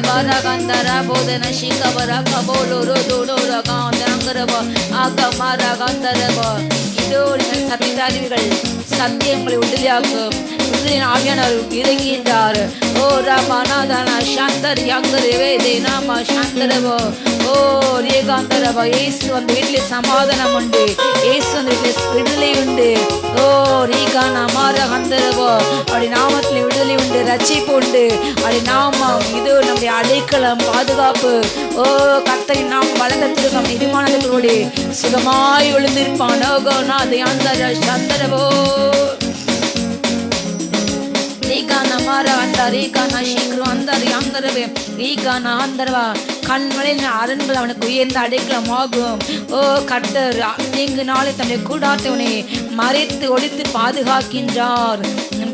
Baragandara Bodana Shika Baraka Bolo Rodo Ragandaraba Akamara Gandaraba Idorian Satitarigal Satyam Udiakum Aviana Irangindar O Ramanadana Shantar Yangareve Denama Shantarabo O Regandaraba Yesu and Vidli Samadana Monday Yesu and Vidli Unde O Regana Mara Handarabo Adinamatli Udali Unde Rachipunde Adinama Idu Namdi Adikalam Padagapu O Katai Nam Balanathurukam Idimanathurude Sugamai Ulindirpana Gona the Andara Shantarabo Regana Mara Andar Regana Shikru Andar Yandarave Regana Andarva கண்களின் அரண்கள் அவனுக்கு உயர்ந்த அடைக்கலமாகும். ஓ கர்த்தர் தீங்கு நாளை தன்னுடைய கூடாரத்தை மறைத்து ஒழித்து பாதுகாக்கின்றார்.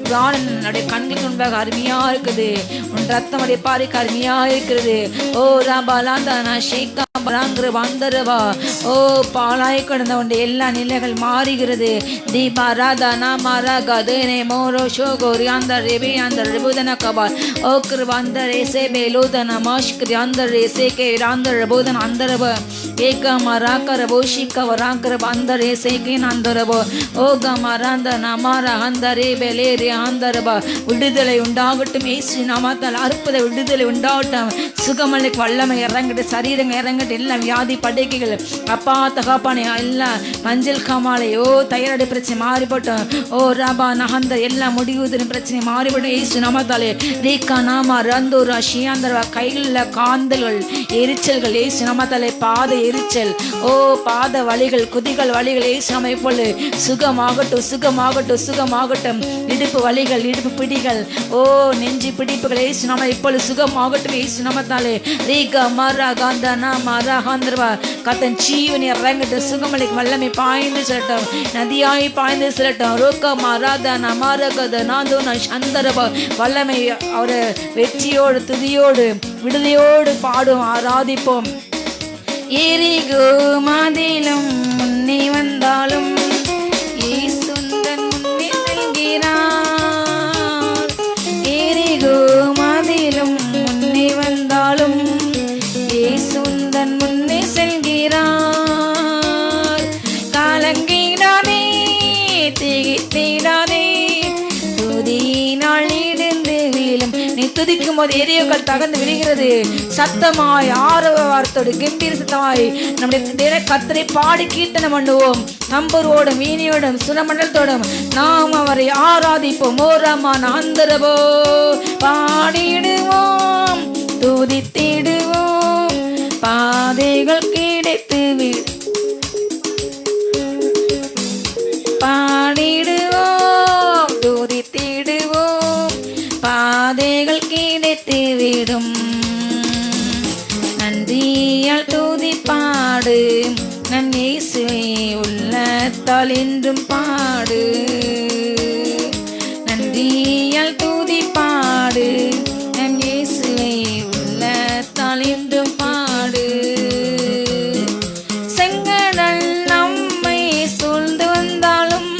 பிராணனுடைய கண்களுக்கு முன்பாக அருமையா இருக்குது. உன் ரத்தம் அடைய பாறைக்கு அருமையா இருக்கிறது. ஓ ராபாலாந்தானா ஷேக்கா பராங்கிற வந்தரவா ஓ பாலாய் கடந்த உடைய எல்லா நிலைகள் மாறுகிறது. தீபா ராதா நாமாரா கதனே மோரோ ஷோகோரி அந்த ரெபி அந்த ரெபுதன கபால் ஓக்ரு வந்த ரேசே பேலோதன மாஷ்கரி அந்த ரேசே के रांदर बोधन अंदरब एक मराकर बोशिक वराकर अंदर ऐसे के अंदरब ओ गमरांद नमारा अंदरे बेलेरे अंदरब விடுதலை உண்டாகட்டும். இயேசு நாமத்தால் அற்புத விடுதலை உண்டாகட்டும். சுகமலை வல்லமை இறங்கட்டு, சரீரங்க இறங்கட்டு, எல்லாம் வியாதி படைக்கைகள் அப்பா தகாப்பானே எல்லாம் மஞ்சள் காமாலை ஓ தைராய்டு பிரச்சனை மாறிப்பட்டோம். ஓ ராபா நகந்த எல்லாம் முடிவுதின பிரச்சனை மாறிப்பட்டோம். இயேசு நாமத்தாலே ரீகா நாமா ரந்தூரா ஷியாந்தரவா கைகளில் காந்தல்கள் எரிச்சல்கள் இயேசு நாமத்தாலே பாத எரிச்சல் ஓ பாத வலிகள் குதிகள் வலிகள் இயேசு நாம இப்பொழுது சுகமாகட்டும் சுகமாகட்டும் சுகமாகட்டும். இடுப்பு வலிகள் இடுப்பு பிடிகள் ஓ நெஞ்சு பிடிப்புகள் இயேசு நாம இப்பொழுது சுகமாகட்டும். இயேசு நாமத்தாலே ரீகா மரா காந்தனா மரா காந்தரவா கத்தன் ஜீவனை இறங்கட்டு. சுகமலைக்கு வல்லமை பாய்ந்து செல்லட்டும், நதியாய் பாய்ந்து செல்லட்டும். ரோக்கா மராதனா மாரகத நாந்தோனா சந்தரபா வல்லமை அவரை வெற்றியோடு துதியோடு விடுதலையோடு பாடும் ஆராதிப்போம். எரிகோ மாதிலும் முன்னே வந்தாலும் இயேசுந்தன் முன்னே செல்கிறார். எரிகோ மாதிலும் முன்னே வந்தாலும் இயேசுந்தன் முன்னே செல்கிறார். காலங்கிடாதே திகைத்திடாதே துதியினால் இடிந்து வீழும். நீ துதிக்கும் போது எரியோக்கள் தகர்ந்து விழுகிறது. சத்தமாய் ஆரவாரத்தோடு கம்பீர சத்தமாய் நம்முடைய கர்த்தரை பாடி கீர்த்தனம் பண்ணுவோம். நம்பரோடும் வீணியோடும் சுரமண்டலத்தோடும் நாம் அவரை ஆராதிப்போம். ஓரமான அந்தரவோ பாடிடுவோம் துதித்திடுவோம். பாதைகள் கிடைத்து பாடிடுவோம் துதித்திடுவோம். பாதைகள் கிடைத்து விடும். நன்றியால் துதி பாடு நன் இயேசுவை உள்ளத்தால் என்றும் பாடு. நன்றியால் துதி பாடு நன் இயேசுவை உள்ளத்தால் என்றும் பாடு. செங்கடல் நம்மை சூழ்ந்து வந்தாலும்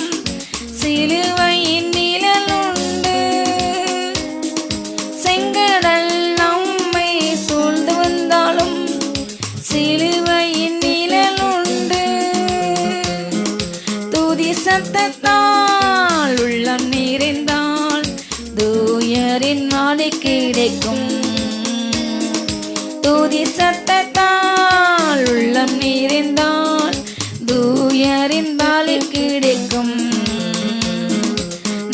சிலுவையின் நிழல் உண்டு. செங்கடல் நம்மை சூழ்ந்து வந்தாலும் சிலுவையின் நிழல் உண்டு. துதி சத்தத்தால் உள்ளம் நிறைந்தால் தூயரின் நாளை கிடைக்கும். துதி சத்தத்தால் உள்ளம் நிறைந்தால் தூயரின் நாளை கிடைக்கும்.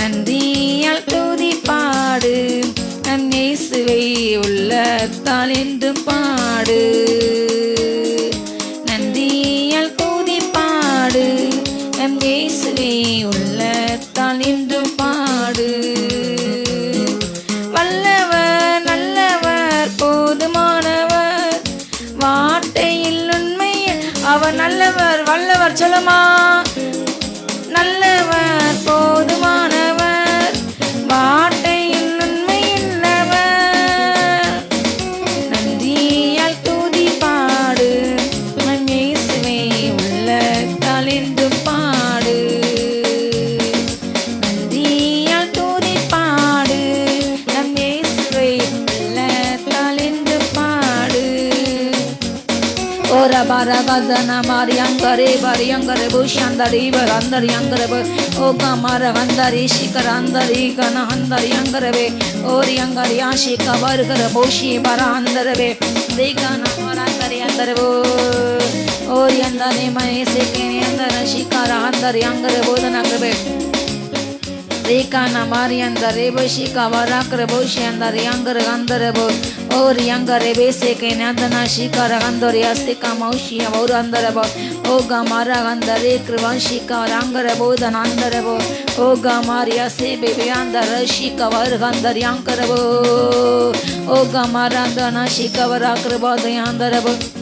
நன்றியால் துதி பாடு நம் இயேசுவை உள்ளத்தால் என்றும் பாடு. நன்றியால் துதி பாடு நம் இயேசுவை உள்ளத்தால் என்றும் பாடு. வல்லவர் நல்லவர் போதுமானவர் வார்த்தையில் உண்மையில் அவர் நல்லவர். வல்லவர் சொல்லுமா நல்லவர் போதுமானவர் வார்த்தையில் உண்மையுள்ளவர். நன்றியால் துதி பாடு Baragadana Mariangare Bariangare Bushandari Barandari Yangarebe O Gamara Handari Shikarandari Gana Handari Yangarebe Oriangari Ashika Vargara Boshi Barandarebe Digana Marandari Yandarebo Oriandani Maeseke Yandara Shikara Handari Yangarebo Danagabe Rekana Marianda Reboshi Kavara Kreboshi and the younger Gandarebo or younger Rebese Kenandana Shikara Gandoria Sika Moshi or Andarebo O Gamara Gandare Krivanshika Rangarebo than Andarebo O Gamaria Se Baby and the Rashika Vargandar Yankarebo O Gamarandana Shikavara Krebo the Andarebo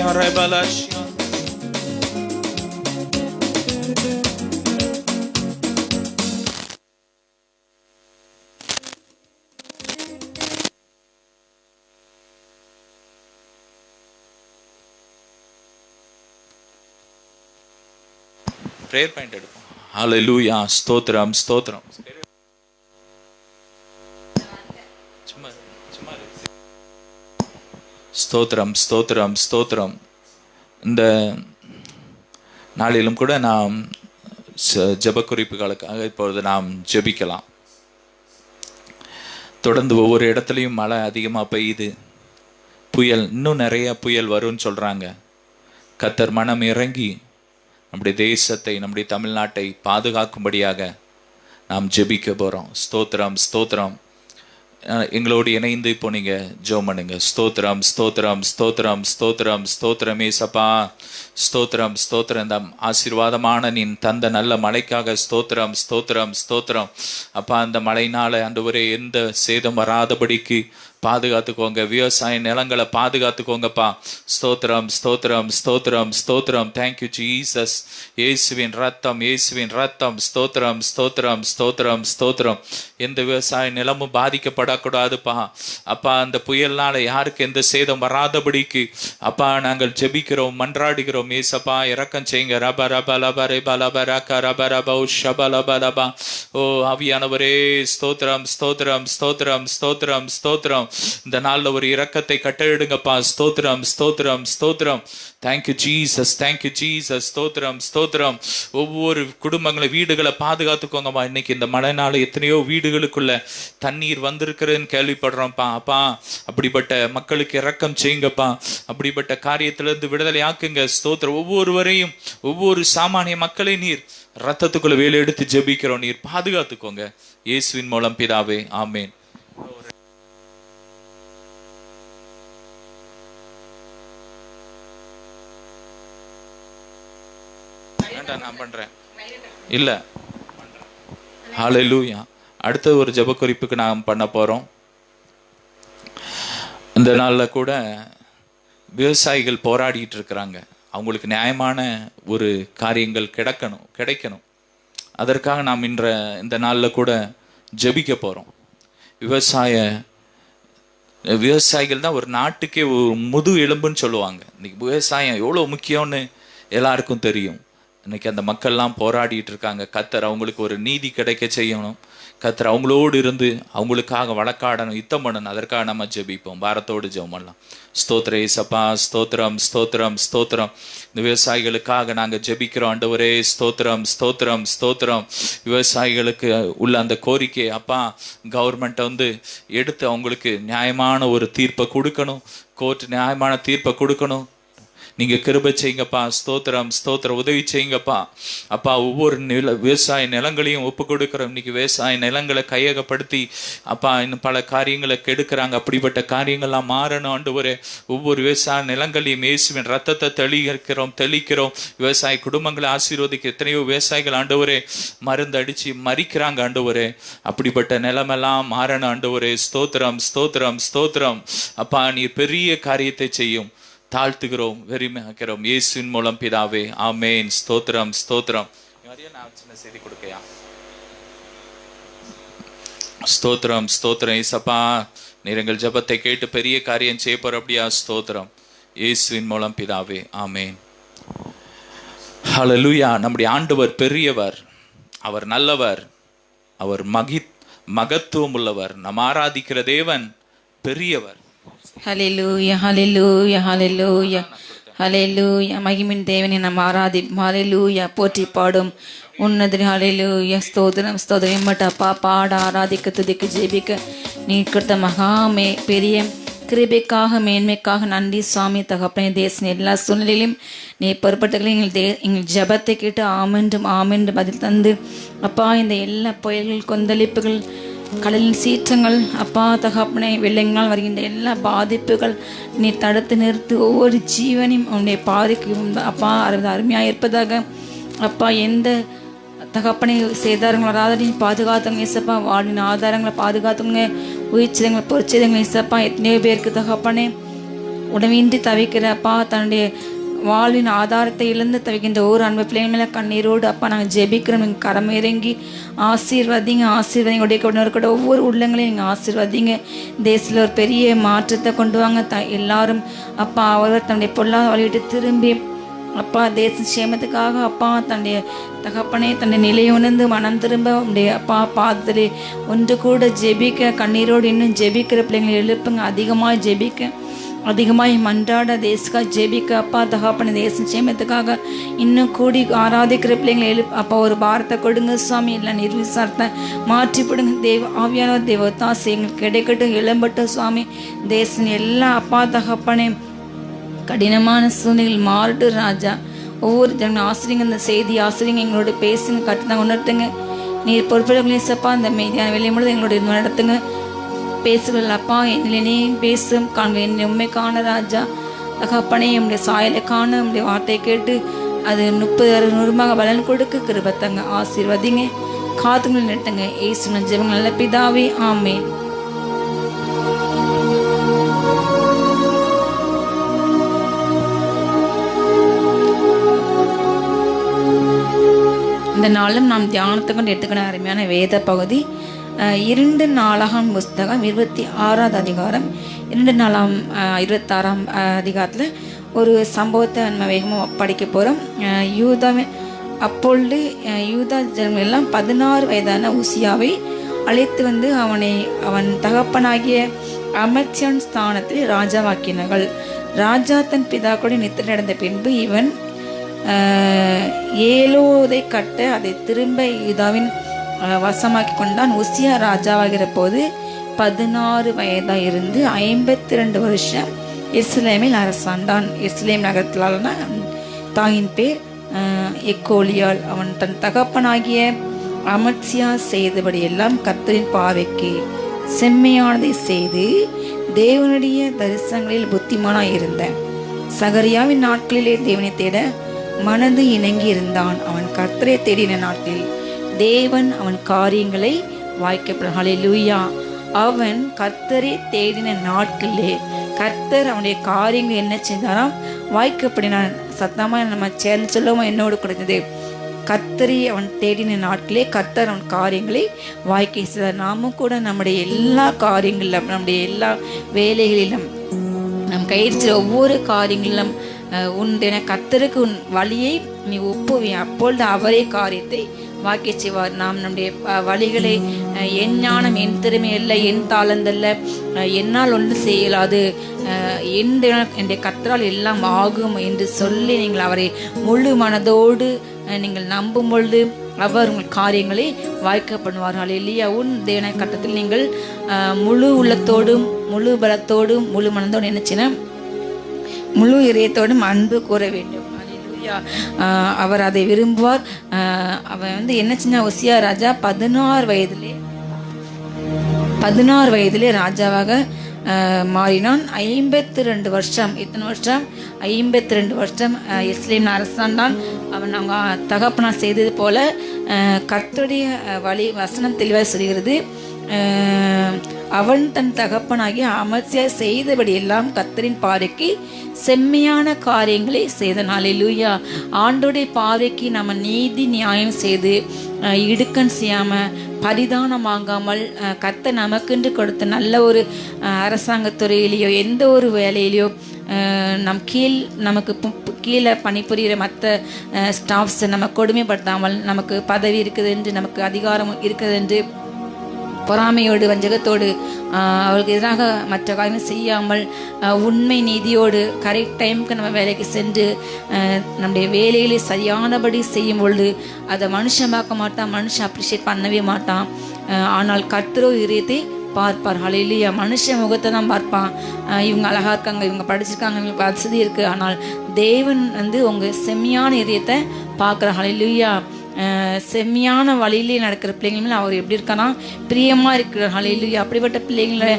Rebalash prayer point எடுப்போம். Hallelujah ஸ்தோத்திரம் ஸ்தோத்திரம் ஸ்தோத்திரம் ஸ்தோத்திரம் ஸ்தோத்திரம். இந்த நாளிலும் கூட நாம் ஜெப குறிப்புகளுக்காக இப்பொழுது நாம் ஜெபிக்கலாம். தொடர்ந்து ஒவ்வொரு இடத்துலையும் மழை அதிகமாக பெய்யுது, புயல் இன்னும் நிறைய புயல் வரும்னு சொல்கிறாங்க. கர்த்தர் மனம் இறங்கி நம்முடைய தேசத்தை நம்முடைய தமிழ்நாட்டை பாதுகாக்கும்படியாக நாம் ஜெபிக்க போகிறோம். ஸ்தோத்திரம் ஸ்தோத்திரம். எங்களோடு இணைந்து இப்போ நீங்கள் ஜெபம் பண்ணுங்க. ஸ்தோத்திரம் ஸ்தோத்திரம் ஸ்தோத்திரம் ஸ்தோத்திரம் ஸ்தோத்திரம் ஏசப்பா ஸ்தோத்திரம் ஸ்தோத்திரம். இந்த ஆசீர்வாதமான நீ தந்த நல்ல மழைக்காக ஸ்தோத்திரம் ஸ்தோத்திரம் ஸ்தோத்திரம். அப்பா அந்த மழையினால ஆண்டவரே எந்த சேதம் வராதபடிக்கு பாதுகாத்துக்கோங்க. விவசாய நிலங்களை பாதுகாத்துக்கோங்கப்பா. ஸ்தோத்திரம் ஸ்தோத்திரம் ஸ்தோத்திரம் ஸ்தோத்திரம். Thank you Jesus. இயேசுவின் ரத்தம் இயேசுவின் ரத்தம். ஸ்தோத்திரம் ஸ்தோத்திரம் ஸ்தோத்திரம் ஸ்தோத்திரம். எந்த விவசாய நிலமும் பாதிக்கப்படக்கூடாதுப்பா. அப்பா அந்த புயல்னால யாருக்கு எந்த சேதம் வராதபடிக்கு அப்பா நாங்கள் ஜெபிக்கிறோம் மன்றாடுகிறோம். ஏசப்பா இரக்கம் செய்யுங்க. ரப ரப லப ரெப லப ரக ரப ரப ஷப லப லபா. ஓ ஆவியானவரே ஸ்தோத்திரம் ஸ்தோத்திரம் ஸ்தோத்திரம் ஸ்தோத்திரம் ஸ்தோத்திரம். இந்த நாள்ல ஒரு இரக்கத்தை கட்டளையிடுங்கப்பா. ஸ்தோத்திரம் ஸ்தோத்திரம் ஸ்தோத்திரம். Thank you Jesus thank you Jesus. ஸ்தோத்திரம் ஸ்தோத்திரம். ஒவ்வொரு குடும்பங்களை வீடுகளை பாதுகாத்துக்கோங்கப்பா. இன்னைக்கு இந்த மழைனால எத்தனையோ வீடுகளுக்குள்ள தண்ணீர் வந்திருக்கிறதுன்னு கேள்விப்படுறோம்ப்பா. அப்பா அப்படிப்பட்ட மக்களுக்கு இரக்கம் செய்யுங்கப்பா. அப்படிப்பட்ட காரியத்திலிருந்து விடுதலை ஆக்குங்க. ஸ்தோத்திரம். ஒவ்வொருவரையும் ஒவ்வொரு சாமானிய மக்களை நீர் ரத்தத்துக்குள்ள வேலை எடுத்து ஜெபிக்கிறோம். நீர் பாதுகாத்துக்கோங்க. இயேசுவின் மூலம் பிதாவே ஆமேன். நான் பண்றேன் இல்ல. ஹல்லேலூயா. அடுத்த ஒரு ஜெப குறிப்புக்கு நாம் பண்ண போறோம். இந்த நாள்ல கூட விவசாயிகள் போராடிட்டு இருக்கிறாங்க. அவங்களுக்கு நியாயமான ஒரு காரியங்கள் கிடைக்கணும். அதற்காக நாம் இந்த நாள்ல கூட ஜெபிக்க போறோம். விவசாயிகள் தான் ஒரு நாட்டுக்கே ஒரு முது எலும்புன்னு சொல்லுவாங்க. இன்னைக்கு விவசாயம் எவ்வளவு முக்கியம்னு எல்லாருக்கும் தெரியும். இன்னைக்கு அந்த மக்கள்லாம் போராடிட்டு இருக்காங்க. கர்த்தர் அவங்களுக்கு ஒரு நீதி கிடைக்க செய்யணும். கர்த்தர் அவங்களோடு இருந்து அவங்களுக்காக வழக்காடணும், யுத்தம் பண்ணணும். அதற்காக நம்ம ஜெபிப்போம். பாரத்தோடு ஜெபம் பண்ணலாம். ஸ்தோத்திர ஏசப்பா ஸ்தோத்திரம் ஸ்தோத்திரம் ஸ்தோத்திரம். இந்த விவசாயிகளுக்காக நாங்கள் ஜெபிக்கிறோம் ஆண்டவரே. ஸ்தோத்திரம் ஸ்தோத்திரம் ஸ்தோத்திரம். விவசாயிகளுக்கு உள்ள அந்த கோரிக்கை அப்பா கவர்மெண்ட் எடுத்து அவங்களுக்கு நியாயமான ஒரு தீர்ப்பை கொடுக்கணும். கோர்ட் நியாயமான தீர்ப்பை கொடுக்கணும். நீங்க கிருபை செய்யுங்கப்பா. ஸ்தோத்திரம் ஸ்தோத்திரம். உதவி செய்யுங்கப்பா. அப்பா ஒவ்வொரு விவசாய நிலங்களையும் ஒப்பு கொடுக்கிறோம். இன்னைக்கு விவசாய நிலங்களை கையகப்படுத்தி அப்பா இன்னும் பல காரியங்களை கெடுக்கிறாங்க. அப்படிப்பட்ட காரியங்கள்லாம் மாறணும் ஆண்டவரே. ஒவ்வொரு விவசாய நிலங்களையும் இயேசுவின் ரத்தத்தை தெளிக்கிறோம். விவசாய குடும்பங்களை ஆசீர்வதிக்க எத்தனையோ விவசாயிகள் ஆண்டவரே மருந்து அடிச்சு மறிக்கிறாங்க ஆண்டவரே. அப்படிப்பட்ட நிலமெல்லாம் மாறணும் ஆண்டவரே. ஸ்தோத்திரம் ஸ்தோத்திரம் ஸ்தோத்திரம். அப்பா நீர் பெரிய காரியத்தை செய்யும். தாழ்த்துகிறோம், வெறுமையாக்கிறோம். இயேசுவின் மூலம் பிதாவே ஆமேன். ஸ்தோத்திரம் ஸ்தோத்திரம். நான் சின்ன செய்தி கொடுக்கையா? ஸ்தோத்திரம் ஸ்தோத்திரம். ஏசப்பா நீர் எங்கள் ஜெபத்தை கேட்டு பெரிய காரியம் செய்யப்போற அப்படியா? ஸ்தோத்திரம். இயேசுவின் மூலம் பிதாவே ஆமேன். ஹல்லேலூயா. நம்முடைய ஆண்டவர் பெரியவர், அவர் நல்லவர், அவர் மகத்துவம் உள்ளவர். நாம் ஆராதிக்கிற தேவன் பெரியவர். ஹல்லேலூயா ஹல்லேலூயா ஹல்லேலூயா ஹல்லேலூயா. மகிமின் தேவனை நாம் ஆராதிப்போம். ஹல்லேலூயா. போற்றி பாடும் உன்னதரே. ஹல்லேலூயா. ஸ்தோத்திரம் ஸ்தோத்திரம். எம்மட்ட அப்பா பாட ஆராதிக்க துதிக்க ஜெபிக்க நீ கொடுத்த மகாமே பெரிய கிருபைக்காக மேன்மைக்காக நன்றி சுவாமி தகப்பனே. தேசம் எல்லா சூழ்நிலையிலும் நீ பொறுப்பட்டவர்களையும் எங்கள் ஜபத்தை கேட்டு ஆமென்றும் ஆமென்று பதில் தந்து அப்பா இந்த எல்லா புயல்கள் கொந்தளிப்புகள் கடலின் சீற்றங்கள் அப்பா தகப்பனை வெள்ளங்களால் வருகின்ற எல்லா பாதிப்புகள் நீ தடுத்து நிறுத்தி ஒவ்வொரு ஜீவனையும் உன்னுடைய பாதிக்கு அப்பா அருமையாக இருப்பதாக அப்பா எந்த தகப்பனை சேதாரங்கள் வராத நீ பாதுகாத்தவங்க இசப்பா. வாழ்வின் ஆதாரங்களை பாதுகாத்தவங்க, உயிர்ச்சிதங்களை பொறிச்சிதங்களை இசப்பா. எத்தனையோ பேருக்கு தகப்பனே உடவின்றி தவிக்கிறப்பா தன்னுடைய வாழ்வின் ஆதாரத்தை இழந்து தவிக்கின்ற ஒரு அன்பு பிள்ளைங்க மேலே கண்ணீரோடு அப்பா நாங்கள் ஜெபிக்கிறோம். நீங்கள் கரம் இறங்கி ஆசீர்வதிங்க ஆசீர்வதிங்க. உடைய ஒவ்வொரு உள்ளங்களையும் நீங்கள் ஆசீர்வதிங்க. தேசத்தில் ஒரு பெரிய மாற்றத்தை கொண்டு வாங்க. எல்லாரும் அப்பா அவர் தன்னுடைய பொருளாதார வழிவிட்டு திரும்பி அப்பா தேச சேமத்துக்காக அப்பா தன்னுடைய தகப்பனே தன்னுடைய நிலையை உணர்ந்து மனம் திரும்ப உடைய அப்பா பாதத்திலே ஒன்று கூட ஜெபிக்க கண்ணீரோடு இன்னும் ஜெபிக்கிற பிள்ளைங்களை எழுப்புங்க. அதிகமாக ஜெபிக்க, அதிகமாக மன்றாட தேசக்காக ஜெபிக்க அப்பா தகப்பன தேச சேமத்துக்காக இன்னும் கூடி ஆராதிக்கிற பிள்ளைங்களை அப்பா ஒரு பாரத்தை கொடுங்க சுவாமி. இல்லை நிர்விசாரத்தை மாற்றிவிடுங்க. ஆவியான தேவதாசை எங்களுக்கு கிடைக்கட்டும், எழும்பட்டும் சுவாமி. தேசம் எல்லா அப்பா தகப்பனே கடினமான சூழ்நிலைகள் மாறட்டு ராஜா. ஒவ்வொரு ஜன ஆசிரியங்க இந்த செய்தி ஆசிரியங்க எங்களோட பேசுங்க, கட்டுதான் உணர்த்துங்க. நீர் பொறுப்பிடங்களே சப்பா இந்த மெய்தியான வெளியே முழுது எங்களுடைய நடத்துங்க. பேசுகள் அப்பா என்னிலே பேசும் காண்க என்னை உண்மை காண ராஜா தகப்பனே. நம்முடைய சாயலை காண நம்முடைய வார்த்தையை கேட்டு அது 30-60 பலன் கொடுக்க கிருபத்தங்க. ஆசீர்வதிங்க, காத்துங்களை நட்டுங்க. ஏசுன ஜெபங்கள் நல்ல பிதாவே, ஆமென். இந்த நாளும் நாம் தியானத்தை கொண்டு எடுத்துக்கிற அருமையான வேத பகுதி 2 நாளாகமம் புஸ்தகம் 26ஆம் அதிகாரம் 2 நாளாம் 26ஆம் அதிகாரத்தில் ஒரு சம்பவத்தை நம்ம வேகமாக படிக்க போகிறோம். அப்பொழுது யூதா ஜனங்கள் எல்லாம் 16 வயதான உசியாவை அழைத்து வந்து அவன் தகப்பனாகிய அமத்சியாவின் ஸ்தானத்தில் ராஜாவாக்கினார்கள். ராஜா தன் பிதாக்களுடன் நித்திரை நடந்த பின்பு இவன் ஏலோதை கட்ட அதை திரும்ப யூதாவின் வசமாக்கி கொண்டான். உசியா ராஜாவாகிற போது 16 வயதாக இருந்து 52 வருஷம் எருசலேமில் அரசாண்டான். எருசலேம் நகரத்திலான தாயின் பேர் எக்கோலியாள். அவன் தன் தகப்பனாகிய அமத்சியா செய்தபடி எல்லாம் கர்த்தரின் பார்வைக்கு செம்மையானதை செய்து தேவனுடைய தரிசனங்களில் புத்திமானாய் இருந்த சகரியாவின் நாட்களிலே தேவனை தேட மனது இணங்கி இருந்தான். அவன் கர்த்தரை தேடின நாட்டில் தேவன் அவன் காரியங்களை வாய்க்கப்படும். ஹல்லேலூயா. அவன் கர்த்தரை தேடின நாட்களிலே கர்த்தர் அவனுடைய காரியங்கள் என்ன செய்தாராம்? வாய்க்கப்படினான். சத்தமாக நம்ம சேர்ந்து சொல்லவும் என்னோடு கொடுத்தது. கர்த்தரை அவன் தேடின நாட்களே கர்த்தர் அவன் காரியங்களை வாய்க்க செய்தார். நாமும் கூட நம்முடைய எல்லா காரியங்களிலும், நம்முடைய எல்லா வேலைகளிலும், நம் கையில் ஒவ்வொரு காரியங்களிலும் உண்டென கர்த்தருக்கு உன் வழியை நீ ஒப்புவி, அப்பொழுது அவரே காரியத்தை வாக்கி செய்வார். நாம் நம்முடைய வழிகளை என் ஞானம், என் திறமை அல்ல, என் தாளந்தல்ல, என்னால் ஒன்று செய்யலாது, என்னுடைய கர்த்தரால் எல்லாம் ஆகும் என்று சொல்லி நீங்கள் அவரை முழு மனதோடு நீங்கள் நம்பும் பொழுது அவர் உங்கள் காரியங்களை வாய்க்க பண்ணுவார்கள். இல்லையா? உன் தேவனை கட்டத்தில் நீங்கள் முழு உள்ளத்தோடும் முழு பலத்தோடும் முழு மனதோடு நினைச்சின முழு இதயத்தோடும் அன்பு கூற வேண்டும். அவர் அதை விரும்புவார். அவன் என்ன சின்ன உசியா ராஜா 16 வயதிலே ராஜாவாக மாறினான். 52 வருஷம், இத்தனை வருஷம் 52 வருஷம் எருசலேமில் அரசாண்டான். அவன் அவங்க தகப்பனா செய்தது போல கர்த்தருடைய வசனம் தெளிவாக சொல்கிறது. அவன் தன் தகப்பனாகிய அமத்சியா செய்தபடி எல்லாம் கர்த்தரின் பார்வைக்கு செம்மையான காரியங்களை செய்தான். ஹல்லேலூயா. ஆண்டோடைய பார்வைக்கு நம்ம நீதி நியாயம் செய்து இடுக்கன் செய்யாமல் பரிதானம் வாங்காமல் கர்த்தர் நமக்கென்று கொடுத்த நல்ல ஒரு அரசாங்கத்துறையிலையோ எந்த ஒரு வேலையிலையோ நமக்கு கீழே பணிபுரிகிற மற்ற ஸ்டாஃப்ஸை நம்ம கொடுமைப்படுத்தாமல், நமக்கு பதவி இருக்குது என்று, நமக்கு அதிகாரம் இருக்குது என்று பொறாமையோடு வஞ்சகத்தோடு அவளுக்கு எதிராக மற்ற காரியங்கள் செய்யாமல் உண்மை நீதியோடு கரெக்ட் டைமுக்கு நம்ம வேலைக்கு சென்று நம்முடைய வேலைகளை சரியானபடி செய்யும் பொழுது அதை மனுஷன் பார்க்க மாட்டான், மனுஷன் அப்ரிஷியேட் பண்ணவே மாட்டான். ஆனால் கர்த்தரோ இதயத்தை பார்ப்பார். ஹல்லேலூயா. மனுஷன் முகத்தை தான் பார்ப்பான். இவங்க அழகாக இருக்காங்க, இவங்க படிச்சிருக்காங்க, இவங்களுக்கு வசதி இருக்குது. ஆனால் தேவன் உங்கள் செம்மையான இதயத்தை பார்க்குற. ஹல்லேலூயா. செம்மையான வழியிலே நடக்கிற பிள்ளைங்களும் அவர் எப்படி இருக்கானா பிரியமாக இருக்கிறார். ஹல்லேலூயா. அப்படிப்பட்ட பிள்ளைங்களை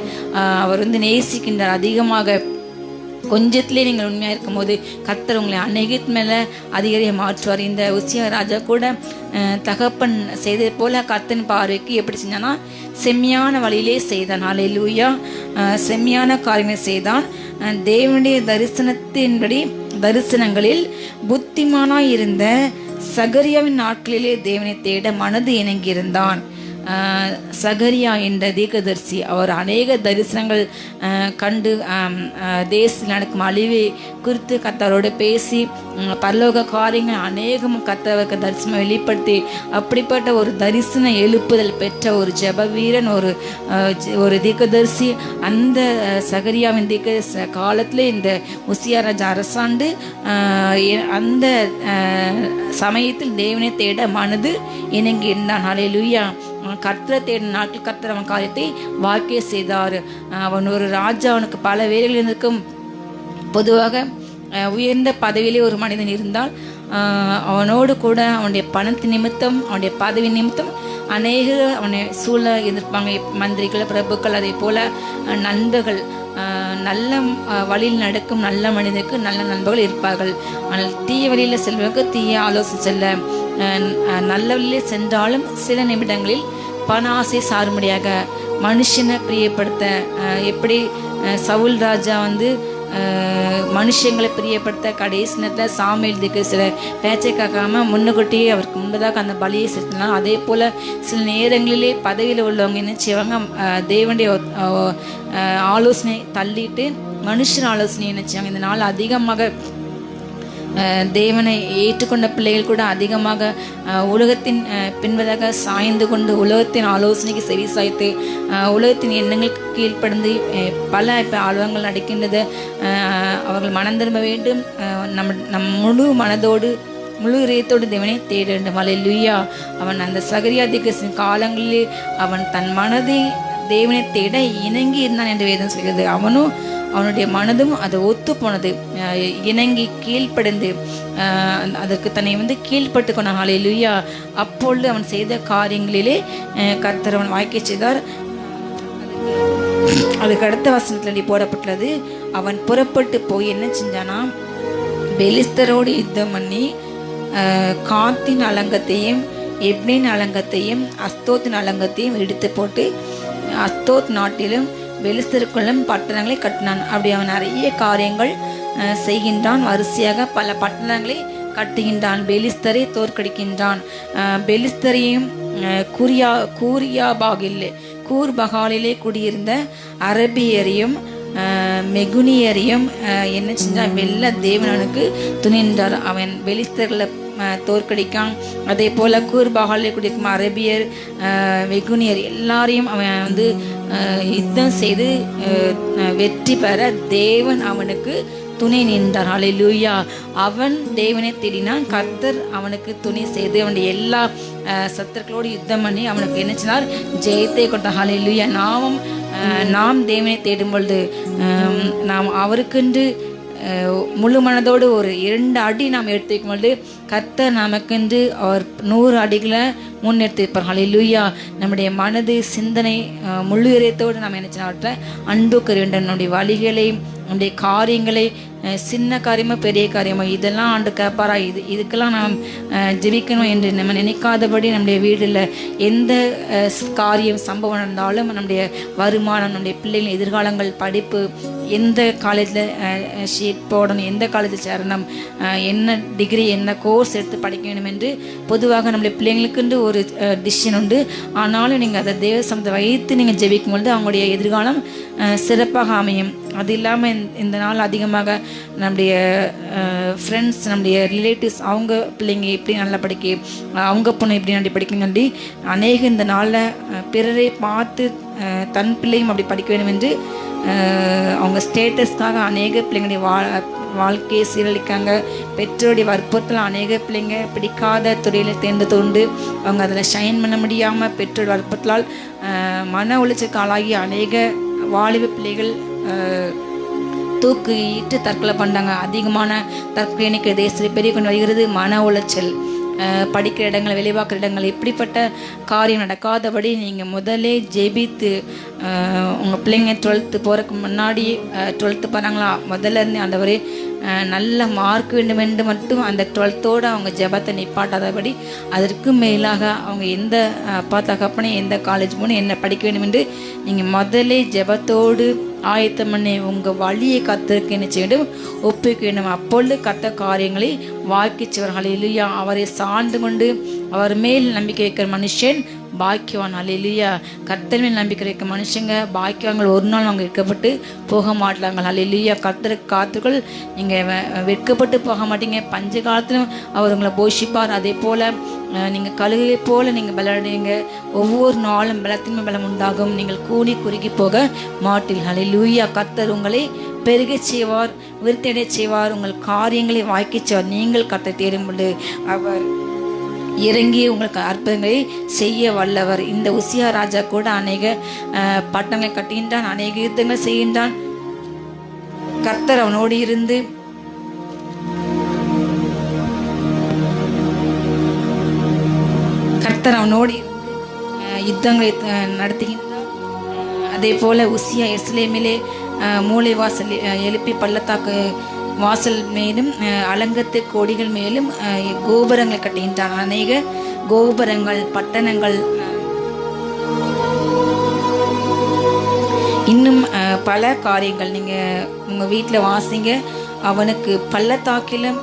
அவர் நேசிக்கின்றார் அதிகமாக. கொஞ்சத்திலே நீங்கள் உண்மையாக இருக்கும்போது கர்த்தர் உங்களை அநேகத்து மேலே அதிகாரியை மாற்றுவார். இந்த உசியா ராஜா கூட தகப்பன் செய்தது போல கர்த்தன் பார்வைக்கு எப்படி செஞ்சானா செம்மையான வழியிலே செய்தான். ஹல்லேலூயா. செம்மையான காரியங்களை செய்தான். தேவனுடைய தரிசனங்களில் புத்திமானாய் இருந்த சகரியாவின் நாட்களிலே தேவனை தேட மனது இணங்கியிருந்தான். சகரியா என்ற தீர்க்கதரிசி அவர் அநேக தரிசனங்கள் கண்டு தேசத்தில் நடக்கும் அழிவை குறித்து கர்த்தரோடு பேசி பரலோக காரியங்கள் அநேகம் கர்த்தருக்கு தரிசனம் வெளிப்படுத்தி அப்படிப்பட்ட ஒரு தரிசன எழுப்புதல் பெற்ற ஒரு ஜெப வீரன், ஒரு தீர்க்கதரிசி. அந்த சகரியாவின் தீர்க்க காலத்தில் இந்த உசியா ராஜா அரசாண்டு அந்த சமயத்தில் தேவனை தேட மனது இணங்கி இருந்தான். ஹல்லேலூயா. கர்த்தரை தேடின நாட்கள் கர்த்தர் அவன் காரியத்தை வாக்கிய செய்தார். அவன் ஒரு ராஜா, அவனுக்கு பல வேலைகள் இருந்திருக்கும். பொதுவாக உயர்ந்த பதவியிலே ஒரு மனிதன் இருந்தால் அவனோடு கூட அவனுடைய பணத்தின் நிமித்தம், அவனுடைய பதவி நிமித்தம் அநேகர் அவனை சூழ இருந்திருப்பாங்க. மந்திரிகள், பிரபுக்கள், அதே போல நண்பர்கள். நல்ல வழியில் நடக்கும் நல்ல மனிதனுக்கு நல்ல நண்பர்கள் இருப்பார்கள். ஆனால் தீய வழியில் செல்வதற்கு தீய ஆலோசனை செல்ல, நல்ல வழியிலே சென்றாலும் சில நிமிடங்களில் பண ஆசை சாரும்படியாக மனுஷனை பிரியப்படுத்த, எப்படி சவுல் ராஜா மனுஷங்களை பிரியப்படுத்த கடைசி நேரத்தில் சாமுவேல் சில பேச்சை காக்காம முன்னுக்கூட்டியே அவருக்கு முன்பதாக அந்த பலியை செலுத்தினாலும், அதே போல் சில நேரங்களிலே பதவியில் உள்ளவங்க என்ன செய்வாங்க, தேவனுடைய ஆலோசனை தள்ளிட்டு மனுஷன் ஆலோசனை என்ன செய்வாங்க. இந்த நாள் அதிகமாக தேவனை ஏற்றுக்கொண்ட பிள்ளைகள் கூட அதிகமாக உலகத்தின் பின்பதாக சாய்ந்து கொண்டு உலகத்தின் ஆலோசனைக்கு செவி சாய்த்து உலகத்தின் எண்ணங்களுக்கு கீழ்ப்படிந்து பல ஆழ்வங்கள் நடக்கின்றது. அவர்கள் மனம் திரும்ப வேண்டும். நம் முழு மனதோடு முழு இதயத்தோடு தேவனை தேட வேண்டும். ஹல்லேலூயா. அவன் அந்த சகரியா தீர்க்கதரிசி காலங்களிலே அவன் தன் மனதை தேவனை தேட இணங்கி இருந்தான் என்று வேதம் சொல்கிறது. அவனுடைய மனதும் அது ஒத்து போனது, இணங்கி கீழ்ப்படைந்து அதற்கு தன்னை கீழ்பட்டு கொண்டான். ஹல்லேலூயா. அப்பொழுது அவன் செய்த காரியங்களிலே கர்த்தர் அவன் வாய்க்க செய்தார். அதுக்கு அடுத்த வசனத்தில் போடப்பட்டுள்ளது, அவன் புறப்பட்டு போய் என்ன செஞ்சானா, பெலிஸ்தரோடு யுத்தம் பண்ணி காத்தின் அலங்கத்தையும் எப்னின் அலங்கத்தையும் அஸ்தோத்தின் அலங்கத்தையும் எடுத்து போட்டு அஸ்தோத் நாட்டிலும் பெலிஸ்தருக்குள்ளும் பட்டணங்களை கட்டினான். அப்படி அவன் நிறைய காரியங்கள் செய்கின்றான். வரிசையாக பல பட்டணங்களை கட்டுகின்றான். பெலிஸ்தரை தோற்கடிக்கின்றான். பெலிஸ்தரையும் கூர்பகாலிலே குடியிருந்த அரபியரையும் மெகுனியரையும் என்ன செஞ்சான், வெள்ள தேவனுக்கு துணிந்தார். அவன் பெலிஸ்தர்களை தோற்கடிக்கான். அதே போல் கூர்பகாலில் குடியிருக்கும் அரபியர், வெகுனியர் எல்லாரையும் அவன் யுத்தம் செய்து வெற்றி பெற தேவன் அவனுக்கு துணை நின்றார். ஹல்லேலூயா. அவன் தேவனை தேடினான். கர்த்தர் அவனுக்கு துணை செய்து அவனுடைய எல்லா சத்துருக்களோடு யுத்தம் பண்ணி அவனுக்கு என்ன செய்தார், ஜெயத்தை கொடுத்தார். ஹல்லேலூயா. நாம் தேவனை தேடும் பொழுது நாம் அவருக்கென்று முழு மனதோடு ஒரு 2 அடி நாம் எடுத்து வைக்கும் பொழுது கர்த்தர் நமக்கென்று அவர் 100 அடிகளை முன்னெடுத்து வைப்பார். ஹல்லேலூயா. நம்முடைய மனது சிந்தனை முழு இதயத்தோடு நாம் நினைச்சவற்றை அன்புக்கு வேண்டும். நம்முடைய வழிகளை, நம்முடைய காரியங்களை சின்ன காரியமோ பெரிய காரியமோ இதெல்லாம் ஆண்டு கேட்பாரா, இதுக்கெல்லாம் நாம் ஜெபிக்கணும் என்று நம்ம நினைக்காதபடி நம்முடைய வீட்டில் எந்த காரியம் சம்பவம் நடந்தாலும் நம்முடைய வருமானம், நம்முடைய பிள்ளைகளின் எதிர்காலங்கள், படிப்பு, எந்த காலேஜில் ஷீட் போடணும், எந்த காலேஜில் சேரணும், என்ன டிகிரி என்ன கோர்ஸ் எடுத்து படிக்க வேண்டும் என்று பொதுவாக நம்முடைய பிள்ளைங்களுக்குண்டு ஒரு டிசிஷன் உண்டு. ஆனாலும் நீங்கள் அதை தேவ சமத்தை வைத்து நீங்கள் ஜெபிக்கும் பொழுது அவங்களுடைய எதிர்காலம் சிறப்பாக அமையும். அது இல்லாமல் இந்த நாள் அதிகமாக நம்முடைய ஃப்ரெண்ட்ஸ், நம்முடைய ரிலேட்டிவ்ஸ், அவங்க பிள்ளைங்க எப்படி நல்லா படிக்க, அவங்க பொண்ணு எப்படி நல்லா படிக்கணுங்கண்டி அநேக இந்த நாளில் பிறரை பார்த்து தன் பிள்ளையும் அப்படி படிக்க வேண்டும் என்று அவங்க ஸ்டேட்டஸ்க்காக அநேக பிள்ளைங்களுடைய வாழ்க்கையை சீரழிக்காங்க. பெற்றோருடைய வற்புறுத்தல் அநேக பிள்ளைங்க பிடிக்காத துறையில் தேர்ந்ததுண்டு. அவங்க அதில் ஷைன் பண்ண முடியாமல் பெற்றோர் வற்புறுத்தலால் மன உளைச்சலுக்கு ஆளாகி அநேக வாலிப பிள்ளைகள் தூக்கிட்டு தற்கொலை பண்ணாங்க. அதிகமான தற்கொலை எண்ணிக்கை தேசத்தில் பெரிய கொண்டு வருகிறது. மன உளைச்சல், படிக்கிற இடங்கள், வெளிவாக்குற இடங்கள், இப்படிப்பட்ட காரியம் நடக்காதபடி நீங்கள் முதலே ஜெபித்து உங்கள் பிள்ளைங்க 12th போகிறதுக்கு முன்னாடி 12th போகிறாங்களா முதல்ல இருந்து ஆண்டவரே நல்ல மார்க் வேண்டும் என்று மட்டும் அந்த 12th அவங்க ஜெபத்தை நிப்பாட்டாதபடி அதற்கு மேலாக அவங்க எந்த அப்பா தகப்பனே எந்த காலேஜ் போகணும் என்ன படிக்க வேண்டும் என்று நீங்கள் முதலே ஜெபத்தோடு ஆயத்தம் பண்ணி உங்கள் வழியை கத்தருக்கு என்ன செய்யணும் ஒப்புக்க வேண்டும். அப்பொழுது கத்த காரியங்களை வாய்க்கிச்சவர். ஹல்லேலூயா. அவரை சார்ந்து கொண்டு அவர் மேல் நம்பிக்கை வைக்கிற மனுஷன் பாக்கியவான். ஹல்லேலூயா. கர்த்தர் மேல் நம்பிக்கை வைக்கிற மனுஷங்க பாக்கியவான்கள். ஒரு நாள் அவங்க வெட்கப்பட்டு போக மாட்டாங்க. ஹல்லேலூயா. கர்த்தருக்கு காத்துக்கள். நீங்கள் வெட்கப்பட்டு போக மாட்டீங்க. பஞ்ச காலத்திலும் அவர் உங்களை போஷிப்பார். அதே போல் நீங்கள் கழுகை போல் நீங்கள் பலனடைங்க. ஒவ்வொரு நாளும் பலத்தின்மை பலம் உண்டாகும். நீங்கள் கூனி குறுகி போக மாட்டீர்கள். ஹல்லேலூயா. கர்த்தர் உங்களை பெருகச் செய்வார், விருத்தியடை செய்வார், உங்கள் காரியங்களை வாய்க்கச் செய்வார். நீங்கள் கர்த்தரை தேடும் பொழுது அவர் இறங்கி உங்களுக்கு அற்புதங்களை செய்ய வல்லவர். இந்த உசியா ராஜா கூட அநேக பட்டணங்களை கட்டுகின்றான், அநேக யுத்தங்களை செய்கின்றான். கர்த்தர் அவனோடு இருந்து யுத்தங்களை நடத்துகின்றார். அதே போல உசியா எருசலேமிலே மூளை வாசல் எழுப்பி பள்ளத்தாக்கு வாசல் மேலும் அலங்கத்து கோடிகள் மேலும் கோபுரங்களை கட்டுகின்றான். அநேக கோபுரங்கள், பட்டணங்கள், இன்னும் பல காரியங்கள் நீங்கள் உங்கள் வீட்டில் வாசிங்க. அவனுக்கு பள்ளத்தாக்கிலும்